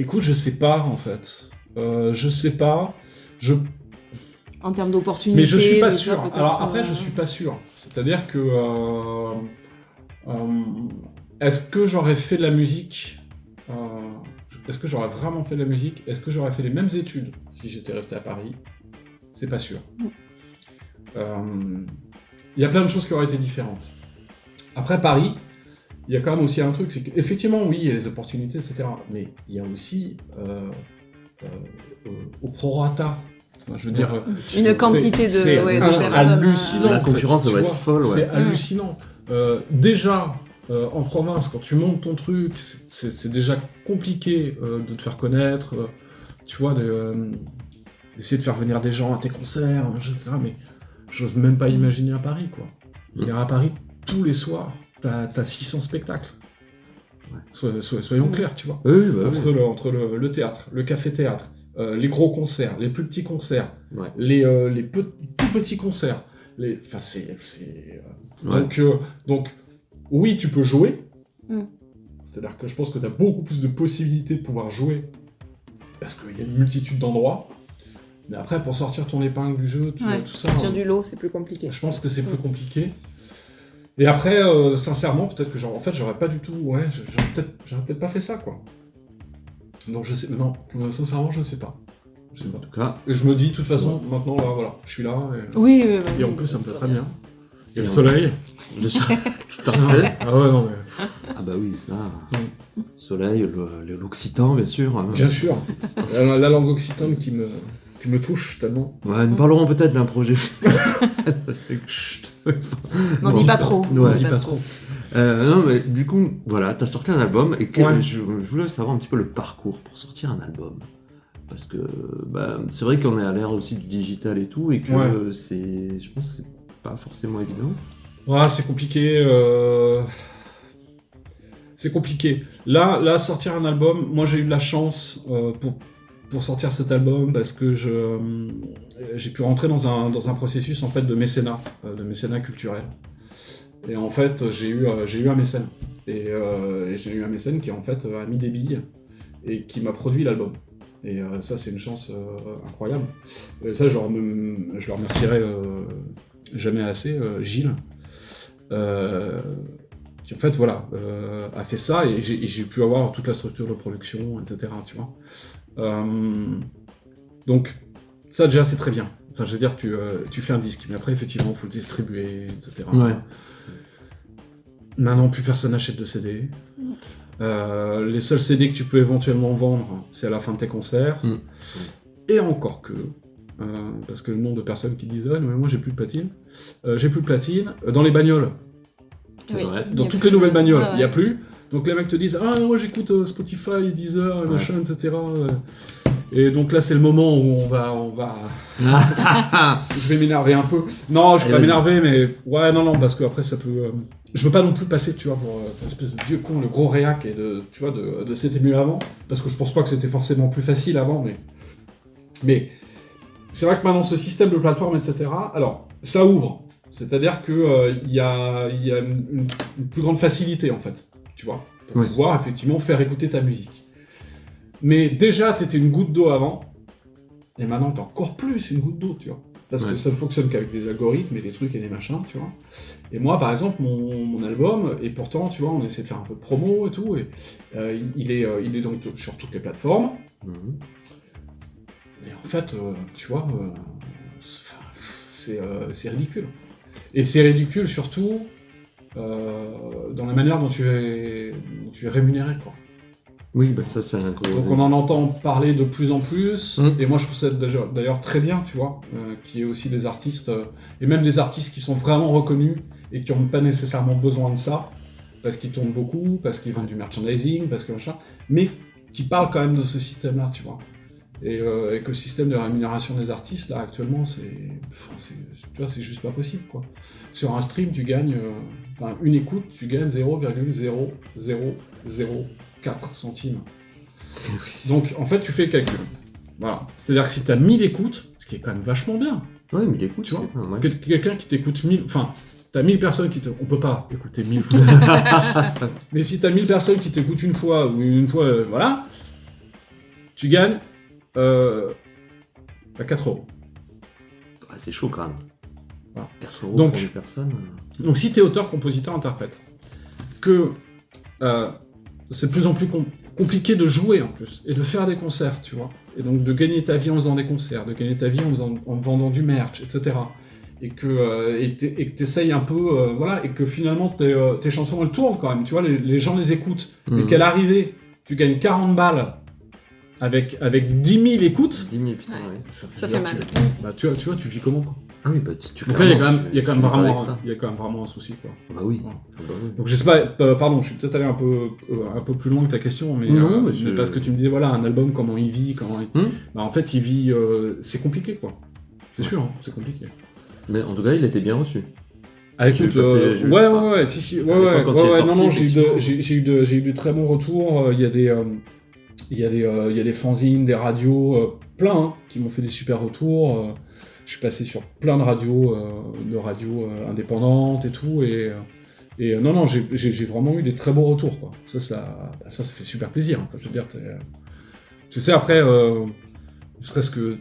Écoute, je sais pas, en fait. Je sais pas. En termes d'opportunités. Mais je suis pas de sûr. ça, peut-être, Alors après, je suis pas sûr. C'est-à-dire que est-ce que j'aurais fait de la musique Est-ce que j'aurais vraiment fait de la musique? Est-ce que j'aurais fait les mêmes études si j'étais resté à Paris? C'est pas sûr. Il y a plein de choses qui auraient été différentes. Après Paris, il y a quand même aussi un truc, c'est qu'effectivement, oui, il y a les opportunités, etc. Mais il y a aussi au prorata. Enfin, je veux dire, Une quantité c'est de personnes. hallucinant. La en fait, concurrence, ça tu va être vois. folle, ouais. C'est hallucinant. Déjà, en province, quand tu montes ton truc, c'est déjà compliqué de te faire connaître, tu vois, d'essayer de faire venir des gens à tes concerts, etc. Mais j'ose même pas imaginer à Paris, quoi. Venir à Paris tous les soirs, t'as 600 spectacles. Ouais. Soyons clairs, tu vois. Oui, bah oui. Entre le théâtre, le café-théâtre, les gros concerts, les plus petits concerts, Ouais. les tout petits concerts. Enfin, Ouais. donc, oui, tu peux jouer. Mm. C'est-à-dire que je pense que tu as beaucoup plus de possibilités de pouvoir jouer parce qu'il y a une multitude d'endroits. Mais après, pour sortir ton épingle du jeu, Ouais, tout ça, sortir du lot, c'est plus compliqué. je pense que c'est plus compliqué. Et après, sincèrement, peut-être que en fait, j'aurais pas du tout, j'aurais peut-être pas fait ça, quoi. Donc je sais, non, sincèrement, je sais pas. Je sais pas. En tout cas, Et je me dis, de toute façon, maintenant, là, voilà, je suis là. Oui, Et en plus, ça me plaît très bien. Il y a le Et soleil. tout à fait. Ah ouais, non, mais. Ah bah oui, ça. Soleil, l'occitan, bien sûr. hein. Bien sûr. La langue occitane qui me touche tellement. Ouais, nous parlerons peut-être d'un projet. Chut. N'en Bon. dis pas trop. Ouais, n'en dis pas trop. Non, mais du coup, voilà, t'as sorti un album et Ouais. je voulais savoir un petit peu le parcours pour sortir un album. Parce que bah, c'est vrai qu'on est à l'ère aussi du digital et tout, et que Ouais. je pense que c'est pas forcément évident. Ouais, c'est compliqué. C'est compliqué. Là, sortir un album, moi j'ai eu de la chance pour sortir cet album parce que j'ai pu rentrer dans un processus en fait de mécénat culturel. Et en fait, j'ai eu un mécène. Et j'ai eu un mécène qui en fait a mis des billes et qui m'a produit l'album. Et ça, c'est une chance incroyable. Et ça, je le remercierai jamais assez, Gilles. Qui en fait, voilà, a fait ça et j'ai pu avoir toute la structure de production, etc. Tu vois. Donc, ça déjà, c'est très bien. Enfin, je veux dire, tu fais un disque, mais après, effectivement, il faut le distribuer, etc. Ouais. Maintenant, plus personne n'achète de CD. Les seuls CD que tu peux éventuellement vendre, c'est à la fin de tes concerts. Mm. Et encore que, parce que le nombre de personnes qui disent « Ah, mais moi j'ai plus de platine ». J'ai plus de platine. Dans les bagnoles, C'est vrai. dans Il y a toutes plus les nouvelles de- bagnoles, ouais, il n'y a ouais. plus. Donc les mecs te disent « Ah, moi j'écoute Spotify, Deezer, Ouais. machin, etc. » Et donc là, c'est le moment où on va... Je vais m'énerver un peu. Non, je vais Allez, pas vas-y. m'énerver, mais... Ouais, non, parce qu'après, ça peut... Je veux pas non plus passer, tu vois, pour une espèce de vieux con, le gros réac, et tu vois, de c'était mieux avant. Parce que je pense pas que c'était forcément plus facile avant, mais c'est vrai que maintenant, ce système de plateforme, etc., alors, ça ouvre. C'est-à-dire que il y a une plus grande facilité, en fait, tu vois, pour Oui. pouvoir, effectivement, faire écouter ta musique. Mais déjà, t'étais une goutte d'eau avant, et maintenant, t'es encore plus une goutte d'eau, tu vois. Parce Ouais. que ça ne fonctionne qu'avec des algorithmes et des trucs et des machins, tu vois. Et moi, par exemple, mon album, et pourtant, tu vois, on essaie de faire un peu de promo et tout, et il est donc sur toutes les plateformes. Mhm. Et en fait, tu vois, c'est ridicule. Et c'est ridicule surtout dans la manière dont tu es rémunéré, quoi. Oui, bah ça c'est un gros... Donc on en entend parler de plus en plus, et moi je trouve ça d'ailleurs très bien, tu vois, qu'il y ait aussi des artistes, et même des artistes qui sont vraiment reconnus, et qui n'ont pas nécessairement besoin de ça, parce qu'ils tournent beaucoup, parce qu'ils vendent du merchandising, parce que machin, mais qui parlent quand même de ce système-là, tu vois. Et que le système de rémunération des artistes, là, actuellement, tu vois, c'est juste pas possible, quoi. Sur un stream, tu gagnes... une écoute, tu gagnes 0,0004 centimes. Donc, en fait, tu fais le calcul. Voilà. C'est-à-dire que si t'as 1000 écoutes, ce qui est quand même vachement bien. Ouais, 1000 écoutes, tu vois. Ouais. Quelqu'un qui t'écoute 1000... Enfin, t'as 1000 personnes qui te... On peut pas écouter 1000 fois. Mais si t'as 1000 personnes qui t'écoutent une fois, ou une fois, voilà, tu gagnes... 4 euros. Ah, c'est chaud quand même. Voilà. 4 euros Donc, pour une personne. Donc si t'es auteur, compositeur, interprète, que c'est de plus en plus compliqué de jouer en plus, et de faire des concerts, tu vois, et donc de gagner ta vie en faisant des concerts, de gagner ta vie en vendant du merch, etc. Et que t'essayes un peu, voilà, et que finalement tes chansons elles tournent quand même, tu vois, les gens les écoutent, et qu'à l'arrivée, tu gagnes 40 balles avec 10 000 écoutes. 10 000, putain, ouais. Ça fait mal. Tu vois, tu vis comment, quoi. Ah oui, bah donc là, il y a quand même vraiment un souci, quoi. Bah oui. Voilà. Bah oui. Donc je sais pas, pardon, je suis peut-être allé un peu plus loin que ta question, mais, non, mais mais parce que tu me disais, voilà, un album, comment il vit, bah en fait, il vit, c'est compliqué, quoi. C'est sûr, hein, c'est compliqué. Mais en tout cas, il était bien reçu. Ah écoute, ouais, non, j'ai eu de très bons retours. Il y a des fanzines, des radios, plein, hein, qui m'ont fait des super retours. Je suis passé sur plein de radios indépendantes et tout, et non, j'ai vraiment eu des très beaux retours, quoi. Ça fait super plaisir. Hein. Enfin, je veux dire, tu sais, après, ne serait-ce que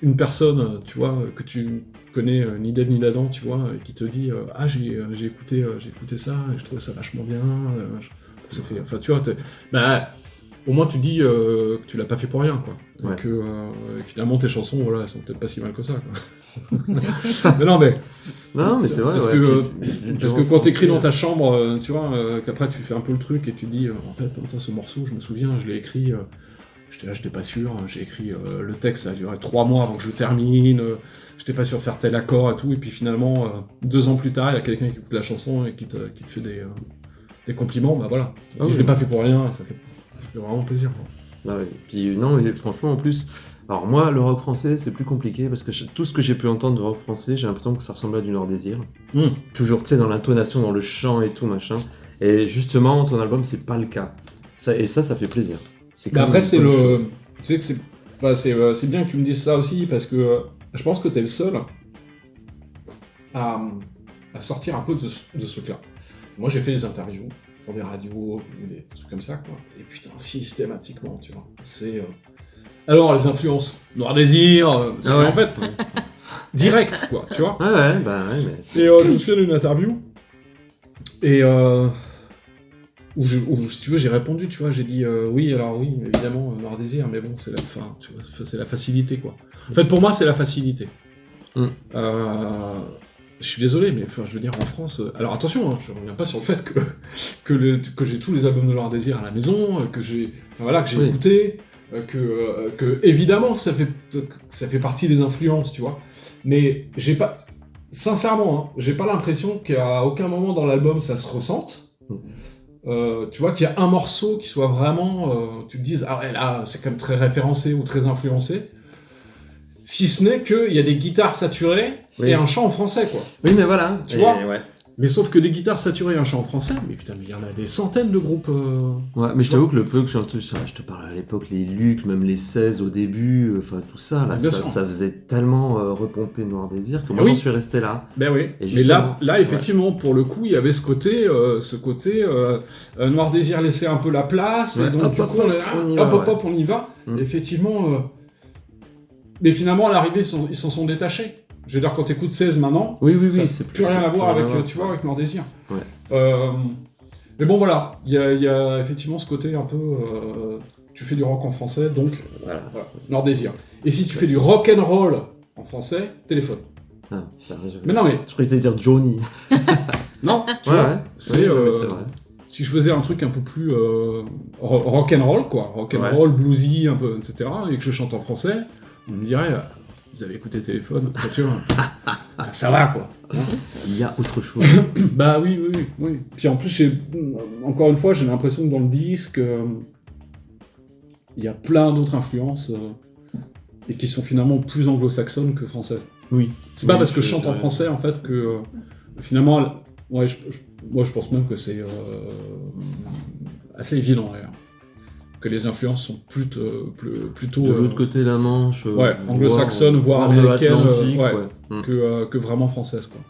une personne, tu vois, que tu connais ni d'Ed ni d'Adam, tu vois, et qui te dit j'ai écouté ça, et je trouvais ça vachement bien. Ça fait, enfin, tu vois, au moins tu dis que tu l'as pas fait pour rien, quoi. Ouais. Et que finalement tes chansons, voilà, elles sont peut-être pas si mal que ça, quoi. Non mais c'est vrai. Parce que quand t'écris dans ta chambre, tu vois, qu'après tu fais un peu le truc et tu dis en fait, ce morceau, je me souviens, je l'ai écrit. J'étais pas sûr. J'ai écrit le texte, ça a duré 3 mois avant que je le termine. J'étais pas sûr de faire tel accord et tout. Et puis finalement, 2 ans plus tard, il y a quelqu'un qui écoute la chanson et qui te fait des compliments. Bah voilà. Je l'ai pas fait pour rien. Et ça fait vraiment plaisir, quoi. Bah oui. Puis non, mais franchement, en plus, alors moi, le rock français, c'est plus compliqué parce que tout ce que j'ai pu entendre de rock français, j'ai l'impression que ça ressemble à du Nord Désir. Toujours, tu sais, dans l'intonation, dans le chant et tout, machin. Et justement, ton album, c'est pas le cas. Ça fait plaisir. Bah après, c'est le. Tu sais que c'est bien que tu me dises ça aussi parce que je pense que t'es le seul à sortir un peu de ce truc-là. Moi, j'ai fait des interviews pour des radios ou des trucs comme ça, quoi. Et putain, systématiquement, tu vois. C'est. Alors, les influences, Noir Désir, en fait, direct, quoi, tu vois. Ouais, bah ouais, mais. Et je me souviens d'une interview, et où si tu veux, j'ai répondu, tu vois, j'ai dit oui, évidemment, Noir Désir, mais bon, c'est c'est la facilité, quoi. En fait, pour moi, c'est la facilité. Je suis désolé, mais enfin, je veux dire, en France... Alors attention, hein, je reviens pas sur le fait que j'ai tous les albums de Noir Désir à la maison, que j'ai écouté, que évidemment, ça fait partie des influences, tu vois. Mais j'ai pas... Sincèrement, hein, j'ai pas l'impression qu'à aucun moment dans l'album, ça se ressente. Tu vois, qu'il y a un morceau qui soit vraiment... tu te dises, ah ouais, là, c'est quand même très référencé ou très influencé. Si ce n'est qu'il y a des guitares saturées et un chant en français, quoi. Oui, mais voilà. Tu vois. Mais sauf que des guitares saturées et un chant en français, mais putain, il y en a des centaines de groupes. Ouais, mais je t'avoue que le peu que je te parle à l'époque, les Luc, même les 16 au début, enfin tout ça, là, ça faisait tellement repomper Noir Désir que moi j'en suis resté là. Ben oui. Mais là, effectivement, pour le coup, il y avait ce côté Noir Désir laissait un peu la place, et donc du coup, on y va. Effectivement. Mais finalement, à l'arrivée, ils s'en sont détachés. Je veux dire, quand t'écoutes 16 maintenant, oui, c'est plus rien à voir avec Noir Désir. Ouais. Mais bon, voilà, il y a effectivement ce côté un peu... tu fais du rock en français, donc voilà. Noir Désir. Et si tu fais du rock and roll en français, téléphone. Ah, t'as raison. Mais non, mais... Je croyais que t'allais dire Johnny. Non, tu Ouais, vois, ouais. c'est, Oui, non, mais c'est vrai. si je faisais un truc un peu plus rock'n'roll, quoi, rock'n'roll, bluesy, un peu, etc., et que je chante en français, on me dirait, vous avez écouté Téléphone, tu vois, ça va, quoi. Il y a autre chose. Bah oui. Puis en plus, encore une fois, j'ai l'impression que dans le disque, il y a plein d'autres influences et qui sont finalement plus anglo-saxonnes que françaises. Oui. C'est pas parce que je chante en français en fait que finalement, moi je pense même que c'est assez évident d'ailleurs. Que les influences sont plutôt De l'autre côté de la Manche, anglo-saxonne, voire américaine, Atlantique, que vraiment française, quoi.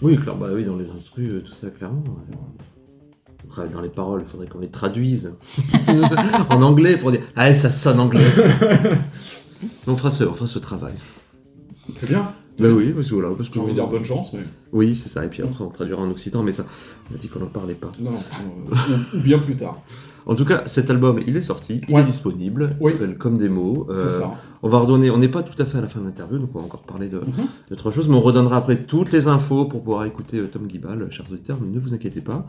Oui, clair, bah oui, dans les instrus, tout ça, clairement. Ouais. Après, dans les paroles, il faudrait qu'on les traduise en anglais pour dire ah, ça sonne anglais. On fera ce travail. C'est bien. Bah oui, parce que voilà, parce que J'ai envie de dire bonne chance, mais... Oui, c'est ça. Et puis après, on traduira en occitan, mais ça, on a dit qu'on n'en parlait pas. Non, ou bien plus tard. En tout cas, cet album, il est sorti, il est disponible, il s'appelle Comme des mots. C'est ça. On va redonner, on n'est pas tout à fait à la fin de l'interview, donc on va encore parler d'autres choses, mais on redonnera après toutes les infos pour pouvoir écouter Tom Guibal, chers auditeurs, mais ne vous inquiétez pas.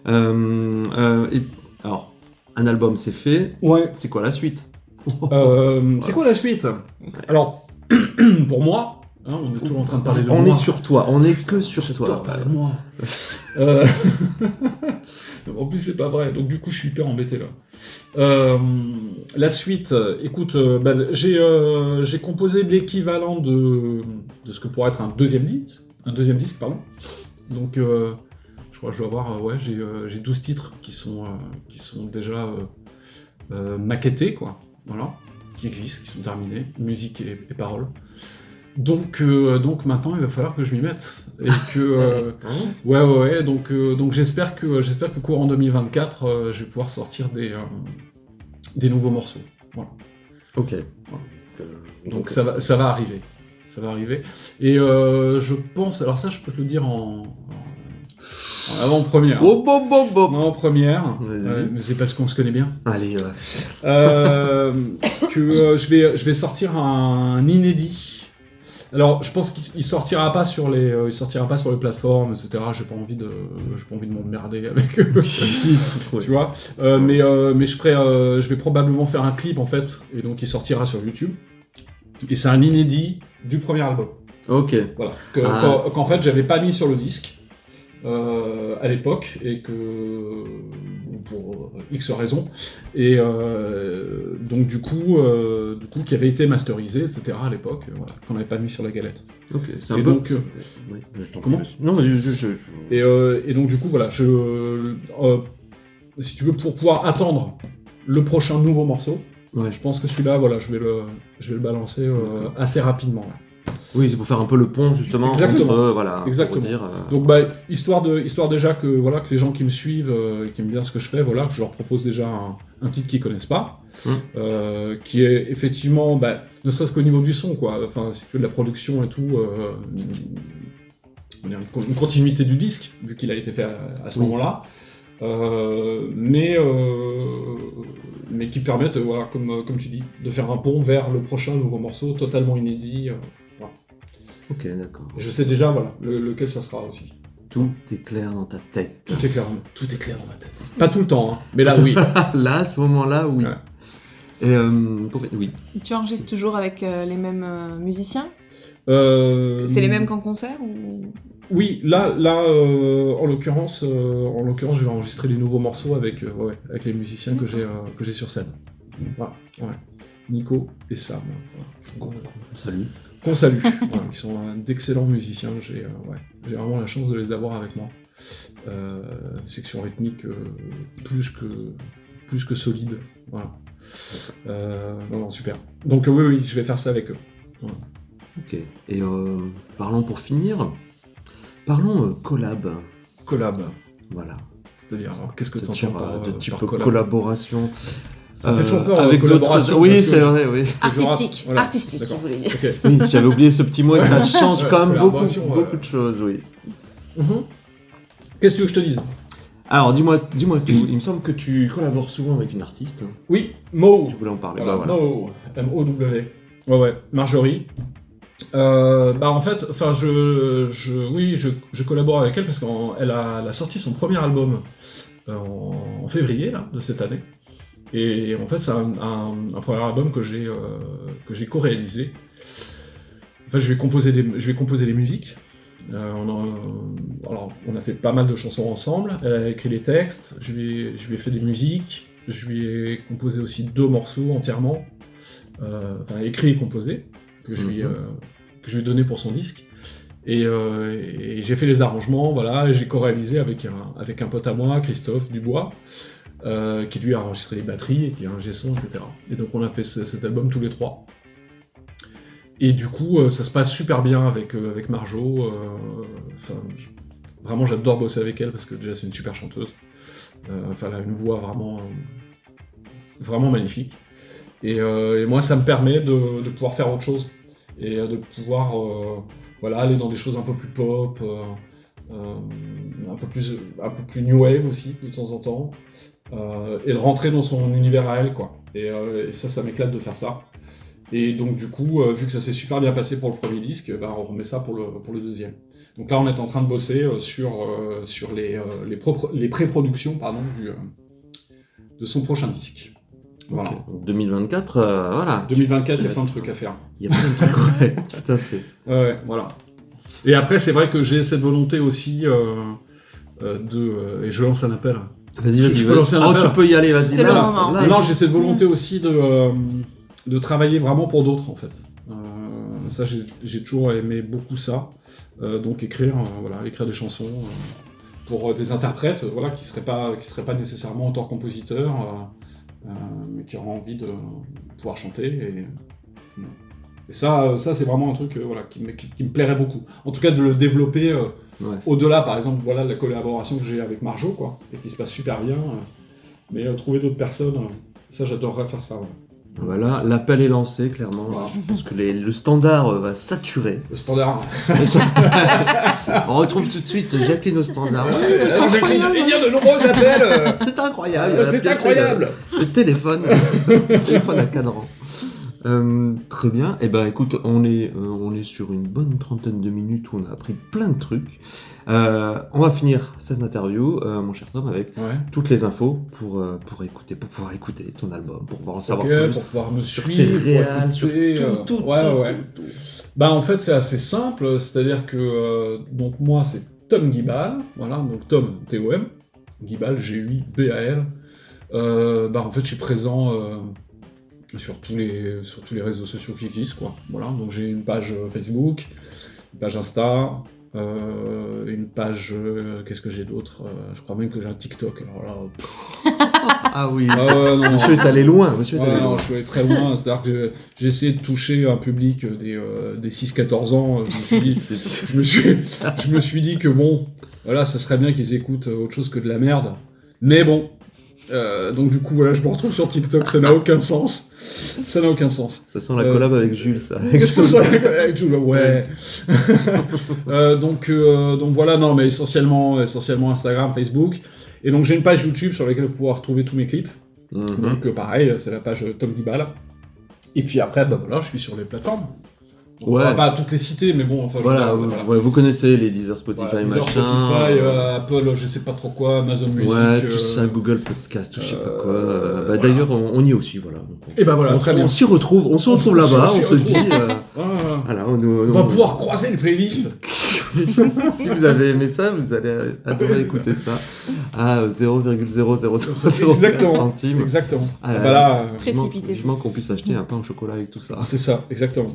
Alors, un album, c'est fait. Ouais. C'est quoi la suite? C'est quoi la suite? Alors, pour moi, hein, on est toujours en train de parler de moi. On est sur toi, on est que sur toi. Moi. En plus, c'est pas vrai, donc du coup, je suis hyper embêté là. La suite, écoute, j'ai composé l'équivalent de ce que pourrait être un deuxième disque, pardon. Donc, je crois que je dois avoir, j'ai 12 titres qui sont déjà maquettés, quoi, voilà, qui existent, qui sont terminés, musique et paroles. Donc maintenant il va falloir que je m'y mette et que donc j'espère que courant 2024 je vais pouvoir sortir des nouveaux morceaux. Voilà. Ok. Voilà. Donc ça va arriver et je pense, alors ça je peux te le dire en avant-première. En première, mais c'est parce qu'on se connaît bien. Allez, que je vais sortir un inédit. Alors, je pense qu'il sortira pas sur les plateformes, etc. J'ai pas envie de m'emmerder avec eux, tu vois. Mais je vais probablement faire un clip en fait, et donc il sortira sur YouTube. Et c'est un inédit du premier album. Ok. Voilà. Qu'en fait j'avais pas mis sur le disque à l'époque et que pour X raisons et donc du coup qui avait été masterisé, etc. à l'époque, voilà, qu'on n'avait pas mis sur la galette. Ok. C'est un et peu. donc Oui, comment? Non, mais et donc du coup voilà, si tu veux, pour pouvoir attendre le prochain nouveau morceau, je pense que celui-là, voilà, je vais le balancer assez rapidement. Là. Oui, c'est pour faire un peu le pont justement entre voilà. Exactement. Pour dire, donc histoire déjà que voilà, que les gens qui me suivent et qui aiment bien ce que je fais, voilà, que je leur propose déjà un titre qu'ils connaissent pas, qui est effectivement, ne serait-ce qu'au niveau du son, quoi. Enfin, si tu veux, de la production et tout, une continuité du disque vu qu'il a été fait à ce moment-là, mais qui permettent, voilà, comme tu dis, de faire un pont vers le prochain nouveau morceau totalement inédit. Voilà. Ok, d'accord. Je sais déjà, voilà, lequel ça sera aussi. Tout est clair dans ta tête. Tout est clair dans ma tête. Pas tout le temps, hein, mais là, oui. Là, à ce moment-là, oui. Ouais. Et, oui. Tu enregistres toujours avec les mêmes musiciens? C'est les mêmes qu'en concert ou... Oui, là, en l'occurrence, je vais enregistrer les nouveaux morceaux avec les musiciens que j'ai sur scène. Voilà, ouais. Nico et Sam. Voilà. Salut. Qu'on salue. Voilà, ils sont d'excellents musiciens. J'ai vraiment la chance de les avoir avec moi. Section rythmique plus que solide. Voilà. Non, super. Donc oui, je vais faire ça avec eux. Voilà. Ok. Et parlons pour finir. Collab. Voilà. C'est-à-dire, alors, qu'est-ce que tu entends par de type par collaboration? Ça fait toujours peur avec d'autres. Oui, c'est vrai, oui. Artistique, voilà. artistique, D'accord. je voulais dire. Okay. Oui, j'avais oublié ce petit mot et ça change quand même beaucoup collaboration, de choses, oui. Qu'est-ce que tu veux que je te dise? Alors, dis-moi tout. Il me semble que tu collabores souvent avec une artiste. Oui, Mo. Tu voulais en parler. Voilà, Mo. M-O-W. Ouais, Marjorie. En fait, enfin, je collabore avec elle parce qu'elle a sorti son premier album en février là, de cette année. Et en fait, c'est un premier album que j'ai co-réalisé. En fait, je vais composer les musiques. Alors, on a fait pas mal de chansons ensemble. Elle a écrit les textes. Je lui ai fait des musiques. Je lui ai composé aussi 2 morceaux entièrement, écrits et composés, que je lui ai donné pour son disque. Et j'ai fait les arrangements, voilà, et j'ai co-réalisé avec un pote à moi, Christophe Dubois, qui lui a enregistré les batteries et qui a un G-son, etc. Et donc on a fait cet album tous les 3. Et du coup, ça se passe super bien avec Marjo. Vraiment, j'adore bosser avec elle parce que déjà c'est une super chanteuse. Elle a une voix vraiment magnifique. Et moi, ça me permet de pouvoir faire autre chose et de pouvoir aller dans des choses un peu plus pop, un peu plus new wave aussi de temps en temps, et de rentrer dans son univers à elle, quoi. Et ça m'éclate de faire ça. Et donc du coup, vu que ça s'est super bien passé pour le premier disque, on remet ça pour le deuxième. Donc là, on est en train de bosser sur les pré-productions de son prochain disque. Voilà. Okay. 2024, voilà. 2024, il y a plein de trucs à faire. Il y a plein de trucs, ouais, tout à fait. Ouais, voilà. Et après, c'est vrai que j'ai cette volonté aussi et je lance un appel. Vas-y. Je peux lancer un appel. Tu peux y aller, vas-y. C'est le moment. Non, j'ai cette volonté aussi de travailler vraiment pour d'autres, en fait. Ça, j'ai toujours aimé beaucoup ça. Donc écrire des chansons pour des interprètes, qui seraient pas nécessairement auteur-compositeurs, mais qui auraient envie de pouvoir chanter. Et ça c'est vraiment un truc qui me plairait beaucoup. En tout cas, de le développer au-delà, par exemple, de la collaboration que j'ai avec Marjo, quoi, et qui se passe super bien. Mais trouver d'autres personnes, ça, j'adorerais faire ça. Ouais. Voilà, l'appel est lancé, clairement, parce que le standard va saturer. Le standard. On retrouve tout de suite Jacqueline au standard. Jacqueline, il y a de nombreux appels. C'est incroyable. C'est incroyable. Le téléphone à cadran. Très bien. Eh ben, écoute, on est sur une bonne trentaine de minutes où on a appris plein de trucs. On va finir cette interview, mon cher Tom, avec toutes les infos pour pouvoir écouter ton album, pour pouvoir en savoir plus. Pour pouvoir me sur suivre, tes réals, sur tout. En fait, c'est assez simple, c'est-à-dire que donc moi, c'est Tom Guibal, voilà, donc Tom, T-O-M, Guibal, G-U-I-B-A-L. En fait, je suis présent sur tous les réseaux sociaux qui existent, quoi. Voilà, donc j'ai une page Facebook, une page Insta, une page... qu'est-ce que j'ai d'autre Je crois même que j'ai un TikTok, alors là... Ah oui, non, monsieur est allé loin. Non, je suis allé très loin, c'est-à-dire que j'ai essayé de toucher un public des 6-14 ans. Je me suis dit que bon, voilà, ça serait bien qu'ils écoutent autre chose que de la merde. Mais bon, donc du coup, je me retrouve sur TikTok, ça n'a aucun sens. Ça n'a aucun sens. Ça sent la collab avec Jules, ça. Avec Jules, ouais. Donc voilà, non, mais essentiellement Instagram, Facebook. Et donc j'ai une page YouTube sur laquelle vous pouvez retrouver tous mes clips. Donc pareil, c'est la page Tom Guibal. Et puis après, je suis sur les plateformes. Donc, on va pas toutes les citer, mais bon, enfin... vous connaissez les Deezer, Spotify, Deezer, machin... Spotify, Apple, je sais pas trop quoi, Amazon Music... Ouais, tout ça, Google Podcast, je sais pas quoi... D'ailleurs, on y est aussi, voilà. Et voilà, très bien. On se retrouve là-bas, on se dit... Voilà, on va pouvoir croiser les playlists. Si vous avez aimé ça, vous allez adorer écouter ça à 0,0004 centimes. Exactement. Précipité. Je manque qu'on puisse acheter un pain au chocolat avec tout ça. C'est ça, exactement.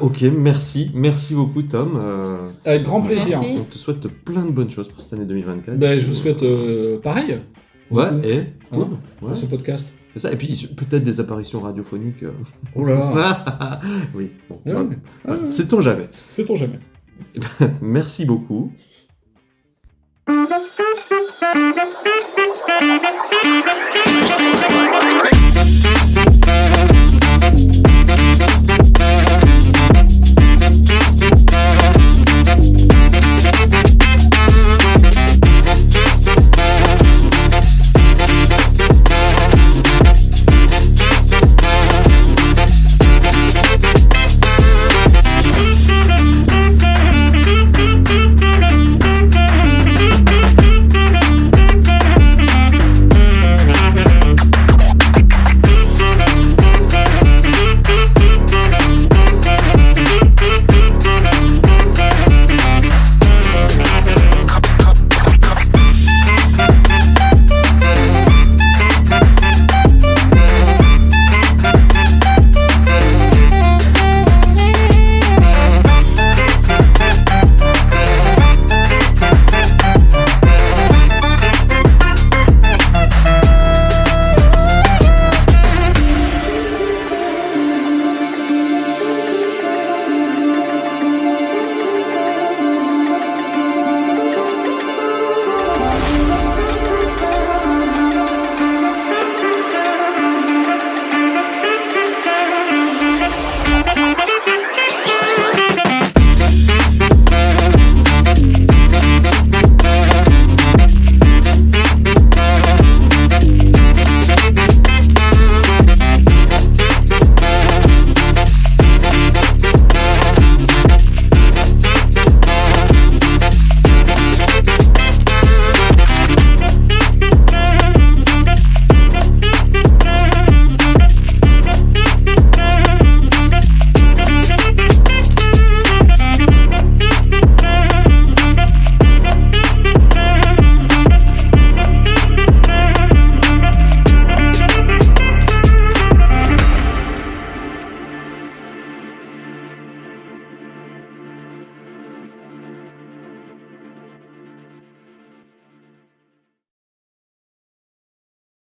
Ok, merci beaucoup Tom. Avec grand plaisir. Merci. On te souhaite plein de bonnes choses pour cette année 2024. Je vous souhaite pareil. Pour ce podcast. C'est ça, et puis peut-être des apparitions radiophoniques. Oh là là. Oui. Sait-on jamais. Sait-on jamais. Merci beaucoup.